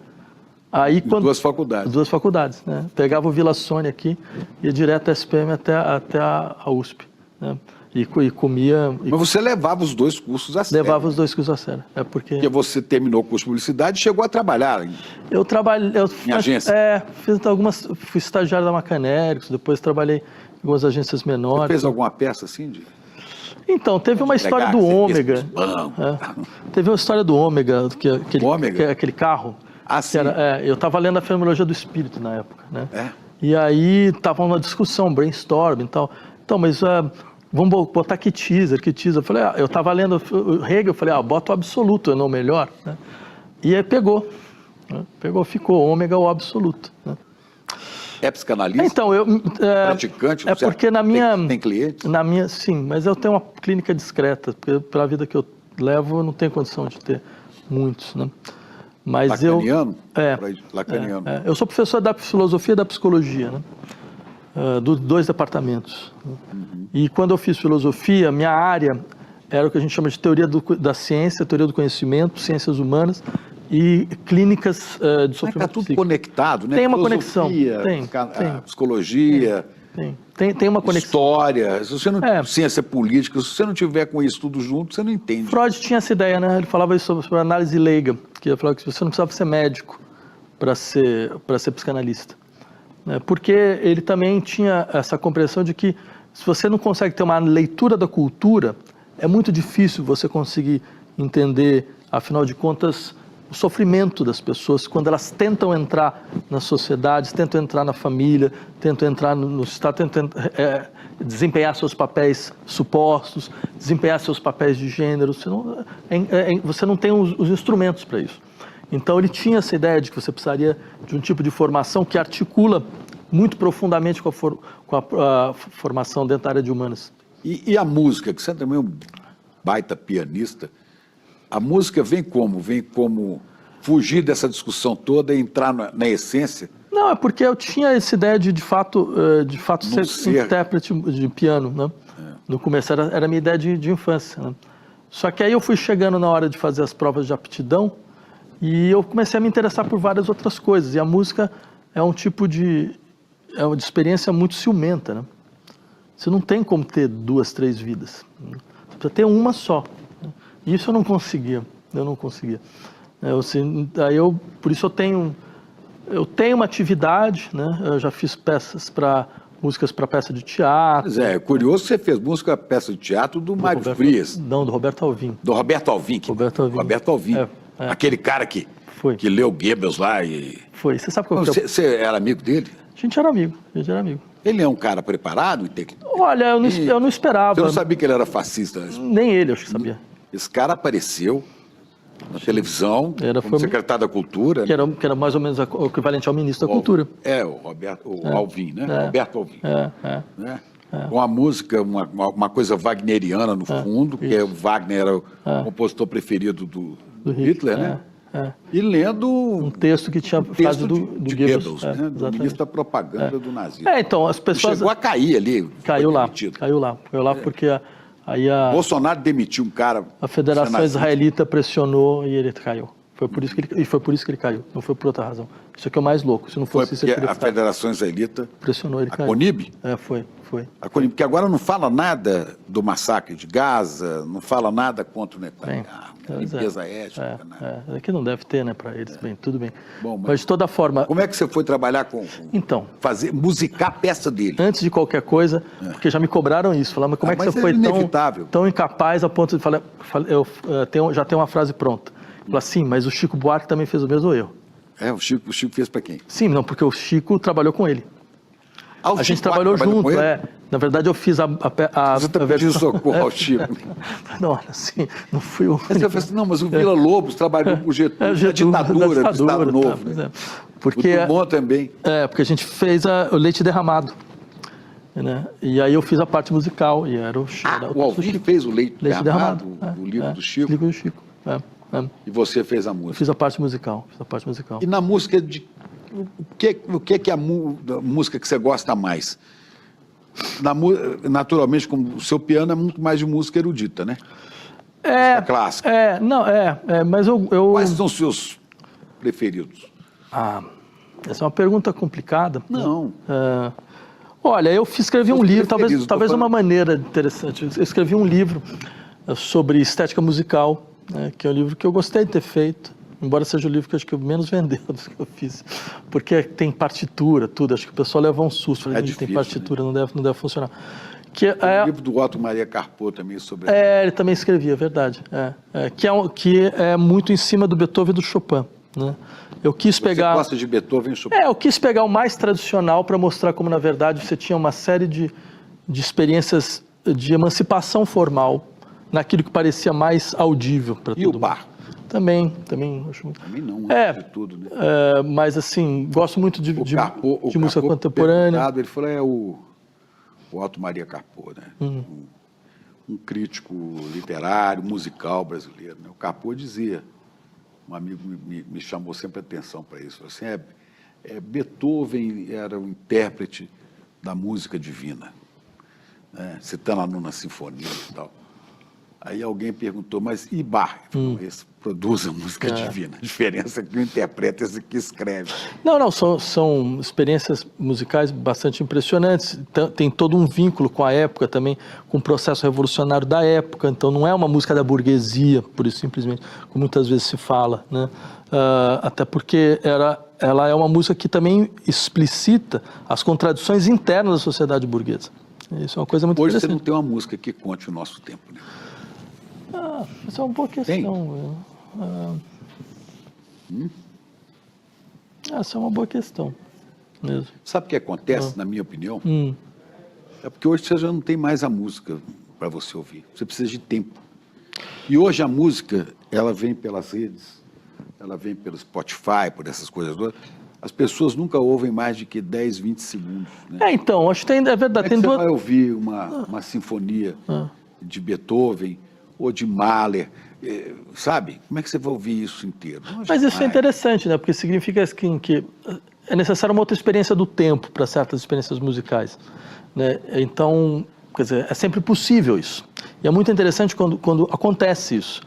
Aí, duas faculdades? 2 faculdades, né? Pegava o Vila Sônia aqui, ia direto da SPM até a USP, né? E comia... Mas você levava os 2 cursos a sério? Levava os 2 cursos a sério. Porque você terminou o curso de publicidade e chegou a trabalhar Eu trabalhei... Em agência? Fui estagiário da Macanérics, depois trabalhei em algumas agências menores. Você fez alguma peça assim? Então, teve uma história do Ômega. Teve uma história do Ômega, aquele carro. Ah, sim. Eu estava lendo a Fenomenologia do Espírito na época, né? E aí estava uma discussão, brainstorming e tal. Então, mas vamos botar que teaser. Eu falei, eu estava lendo o Hegel, eu falei, bota o absoluto, não o melhor, né? E aí pegou, né? Ficou Ômega o absoluto, né? É psicanalista? Então, praticante? Porque na minha... Tem cliente? Na minha, sim, mas eu tenho uma clínica discreta, porque pela vida que eu levo, eu não tenho condição de ter muitos, né? Mas Lacaniano? Lacaniano. Eu sou professor da filosofia e da psicologia, né? Dos 2 departamentos. E quando eu fiz filosofia, minha área era o que a gente chama de teoria da ciência, teoria do conhecimento, ciências humanas e clínicas de sofrimento. Está tudo conectado, né? Tem uma conexão. Tem. Psicologia. Tem uma conexão. História. Se você não ciência política, se você não tiver com isso tudo junto, você não entende. Freud tinha essa ideia, né? Ele falava isso sobre análise leiga, que ele falava que você não precisava ser médico para ser psicanalista, né? Porque ele também tinha essa compreensão de que se você não consegue ter uma leitura da cultura, é muito difícil você conseguir entender, afinal de contas, o sofrimento das pessoas quando elas tentam entrar nas sociedades, tentam entrar na família, tentam entrar no Estado, tentam desempenhar seus papéis supostos, desempenhar seus papéis de gênero. Você não tem os instrumentos para isso. Então ele tinha essa ideia de que você precisaria de um tipo de formação que articula muito profundamente com a formação dentro da área de humanas. E a música, que você também é um baita pianista, a música vem como fugir dessa discussão toda e entrar na essência? Não, é porque eu tinha essa ideia de fato ser intérprete de piano, né? No começo era a minha ideia de infância, né? Só que aí eu fui chegando na hora de fazer as provas de aptidão e eu comecei a me interessar por várias outras coisas. E a música é um tipo de experiência muito ciumenta, né? Você não tem como ter 2, 3 vidas. Você precisa ter uma só. Isso eu não conseguia. Por isso eu tenho uma atividade, né? Eu já fiz músicas para peça de teatro. Pois é curioso que você fez música peça de teatro do Mário Frias. Não, do Roberto Alvim. Do Roberto Alvim. Roberto Alvim. Aquele cara que leu Goebbels lá e... Foi. Você sabe qual que é? Você era amigo dele? A gente era amigo. Ele é um cara preparado? Olha, eu não esperava. Você não sabia que ele era fascista? Nem ele, acho que sabia. Esse cara apareceu na televisão, como secretário da Cultura. Que era mais ou menos o equivalente ao ministro da Cultura. O Alvim, né? Roberto Alvim. Né? Com a música, uma coisa wagneriana no fundo, que o Wagner era o compositor preferido do Hitler, né? E lendo um texto que tinha frase do Goebbels, né? Do ministro da propaganda do nazismo. Então, as pessoas... Chegou a cair ali. Caiu lá porque... Aí Bolsonaro demitiu um cara. A Federação Israelita pressionou e ele caiu. Foi por isso que ele caiu. Não foi por outra razão. Isso aqui é o mais louco. Se não fosse isso, a Federação Israelita pressionou ele. A CONIB? Foi. A CONIB, porque agora não fala nada do massacre de Gaza, não fala nada contra o Netanyahu, limpeza étnica. Aqui não deve ter, né, para eles. Bem, tudo bem. Bom, mas de toda forma. Como é que você foi trabalhar Então. Musicar a peça dele? Antes de qualquer coisa, porque já me cobraram isso. Falaram, mas como é que você foi tão incapaz a ponto de falar. Já tem uma frase pronta. Fala, sim, mas o Chico Buarque também fez o mesmo erro. O Chico fez para quem? Sim, não, porque o Chico trabalhou com ele. A gente trabalhou junto, Na verdade, eu fiz a Você está pedindo socorro ao Chico. Não, assim, não fui o... Aí você falou assim, não, mas o Vila Lobos trabalhou com o Getúlio, a ditadura do Estado Novo. Tá, porque, muito bom também. Porque a gente fez o Leite Derramado. Né? E aí eu fiz a parte musical. E era o Alvir fez o Leite Derramado, o livro do Chico? O livro do Chico, E você fez a música? Eu fiz a parte musical. E na música, o que é a música que você gosta mais? Naturalmente, como o seu piano é muito mais de música erudita, né? Música clássica. Mas eu... Quais são os seus preferidos? Essa é uma pergunta complicada. Não. Olha, eu escrevi um livro, talvez uma maneira interessante. Eu escrevi um livro sobre estética musical, né, que é um livro que eu gostei de ter feito, embora seja o livro que eu acho que menos vendeu dos que eu fiz, porque tem partitura, tudo. Acho que o pessoal leva um susto. Difícil, tem partitura, né? não deve funcionar. O livro do Otto Maria Carpo também sobre... ele também escrevia, é verdade. Que é muito em cima do Beethoven e do Chopin. Né? Eu quis pegar... Você gosta de Beethoven e Chopin? Eu quis pegar o mais tradicional para mostrar como, na verdade, você tinha uma série de experiências de emancipação formal naquilo que parecia mais audível para todo mundo. E o Bach? Também acho muito. Também não, de tudo, né? Mas, assim, gosto muito de música contemporânea. Ele falou, o Otto Maria Carpo, né? Um crítico literário, musical brasileiro. Né? O Carpo dizia... Um amigo me chamou sempre a atenção para isso. Assim, Beethoven era o intérprete da música divina, né? Citando a Nona Sinfonia e tal. Aí alguém perguntou, mas e Bach? Esse produz a música divina. A diferença é que o interpreta esse que escreve. Não, são experiências musicais bastante impressionantes. Tem todo um vínculo com a época também, com o processo revolucionário da época. Então não é uma música da burguesia, por isso simplesmente, como muitas vezes se fala, né? Até porque ela é uma música que também explicita as contradições internas da sociedade burguesa. Isso é uma coisa muito interessante. Hoje você não tem uma música que conte o nosso tempo, né? Essa é uma boa questão. Essa é uma boa questão mesmo. Sabe o que acontece, na minha opinião? É porque hoje você já não tem mais a música para você ouvir. Você precisa de tempo. E hoje a música, ela vem pelas redes, ela vem pelo Spotify, por essas coisas todas. As pessoas nunca ouvem mais de que 10, 20 segundos. Né? Então, acho que é verdade. Como é que você vai ouvir uma sinfonia de Beethoven ou de Mahler, sabe? Como é que você vai ouvir isso inteiro? Mas isso é interessante, né? Porque significa que é necessária uma outra experiência do tempo para certas experiências musicais, né? Então, quer dizer, é sempre possível isso. E é muito interessante quando acontece isso,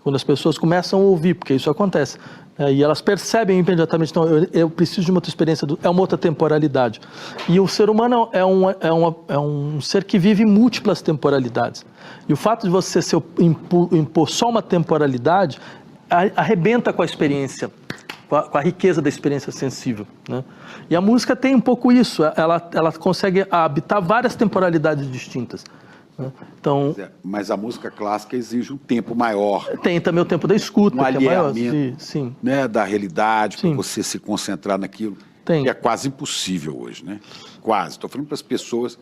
quando as pessoas começam a ouvir, porque isso acontece. E elas percebem imediatamente, então, eu preciso de uma outra experiência, é uma outra temporalidade. E o ser humano é um ser que vive múltiplas temporalidades. E o fato de você impor só uma temporalidade arrebenta com a experiência, com a riqueza da experiência sensível, né? E a música tem um pouco isso, ela consegue habitar várias temporalidades distintas. Então, mas a música clássica exige um tempo maior. Tem também o tempo da escuta, um que é maior. Sim. Né, da realidade, para você se concentrar naquilo. Tem. Que é quase impossível hoje, né? Quase. Estou falando para as pessoas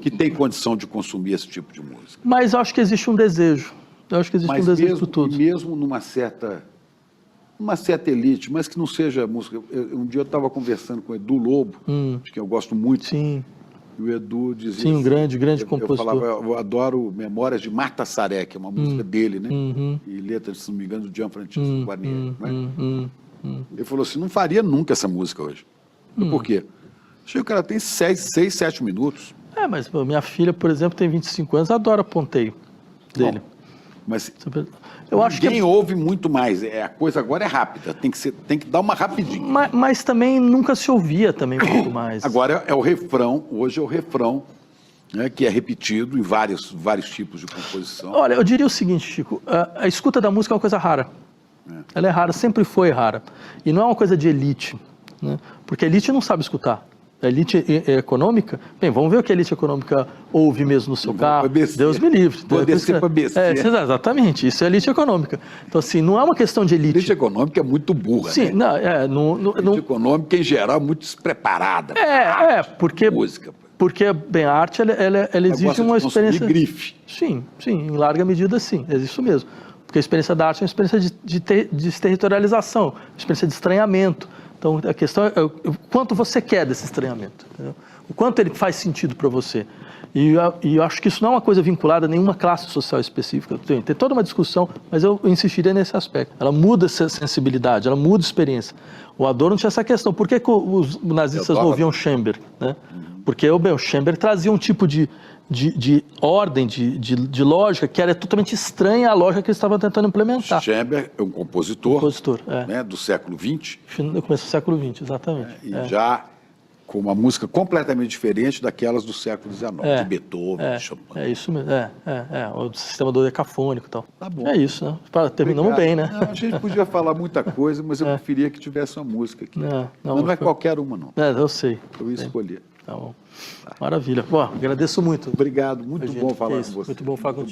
que têm condição de consumir esse tipo de música. Mas eu acho que existe um desejo. Eu acho que existe um desejo por tudo. Mesmo numa certa elite, mas que não seja música. Um dia eu estava conversando com o Edu Lobo, de quem eu gosto muito. Sim. E o Edu dizia um grande compositor. Eu falava, eu adoro Memórias de Marta Saré, que é uma música dele, né? E letra, se não me engano, do Gianfrancesco Guarnieri. Ele falou assim, não faria nunca essa música hoje. Por quê? Achei que ela tem 6, 7 minutos. Mas minha filha, por exemplo, tem 25 anos, adora Ponteio dele. Bom, mas eu acho ninguém ouve muito mais. A coisa agora é rápida, tem que dar uma rapidinha. Mas também nunca se ouvia também muito mais. Agora é o refrão, hoje é o refrão, né, que é repetido em vários tipos de composição. Olha, eu diria o seguinte, Chico, a escuta da música é uma coisa rara. Ela é rara, sempre foi rara. E não é uma coisa de elite, né? Porque a elite não sabe escutar. A elite econômica, bem, vamos ver o que a elite econômica ouve mesmo no seu carro. Deus me livre. Vou descer para besteira. Exatamente, isso é elite econômica. Então, assim, não é uma questão de elite. A elite econômica é muito burra, Sim, né? A elite econômica, em geral, é muito despreparada. Porque... Música. Porque, bem, a arte, ela exige uma experiência... grife. Sim, em larga medida, sim, é isso mesmo. Porque a experiência da arte é uma experiência de desterritorialização, uma experiência de estranhamento. Então, a questão é o quanto você quer desse estranhamento, entendeu? O quanto ele faz sentido para você. E eu acho que isso não é uma coisa vinculada a nenhuma classe social específica. Tem toda uma discussão, mas eu insistiria nesse aspecto. Ela muda essa sensibilidade, ela muda a experiência. O Adorno tinha essa questão. Por que os nazistas não ouviam Schoenberg, né? Porque o Schoenberg trazia um tipo de ordem, de lógica, que era totalmente estranha à lógica que eles estavam tentando implementar. Schoenberg é um compositor é. Né, do século XX. No começo do século XX, exatamente. Já com uma música completamente diferente daquelas do século XIX, de Beethoven, de Chopin. É isso mesmo, o sistema dodecafônico e tal. Tá bom. É isso, né? Terminamos bem, né? Não, a gente podia falar muita coisa, mas eu preferia que tivesse uma música aqui. Não é qualquer uma, não. Eu sei. Eu ia escolher. Tá bom. Maravilha. Bom, agradeço muito. Obrigado, muito bom falar com você. Muito bom falar contigo.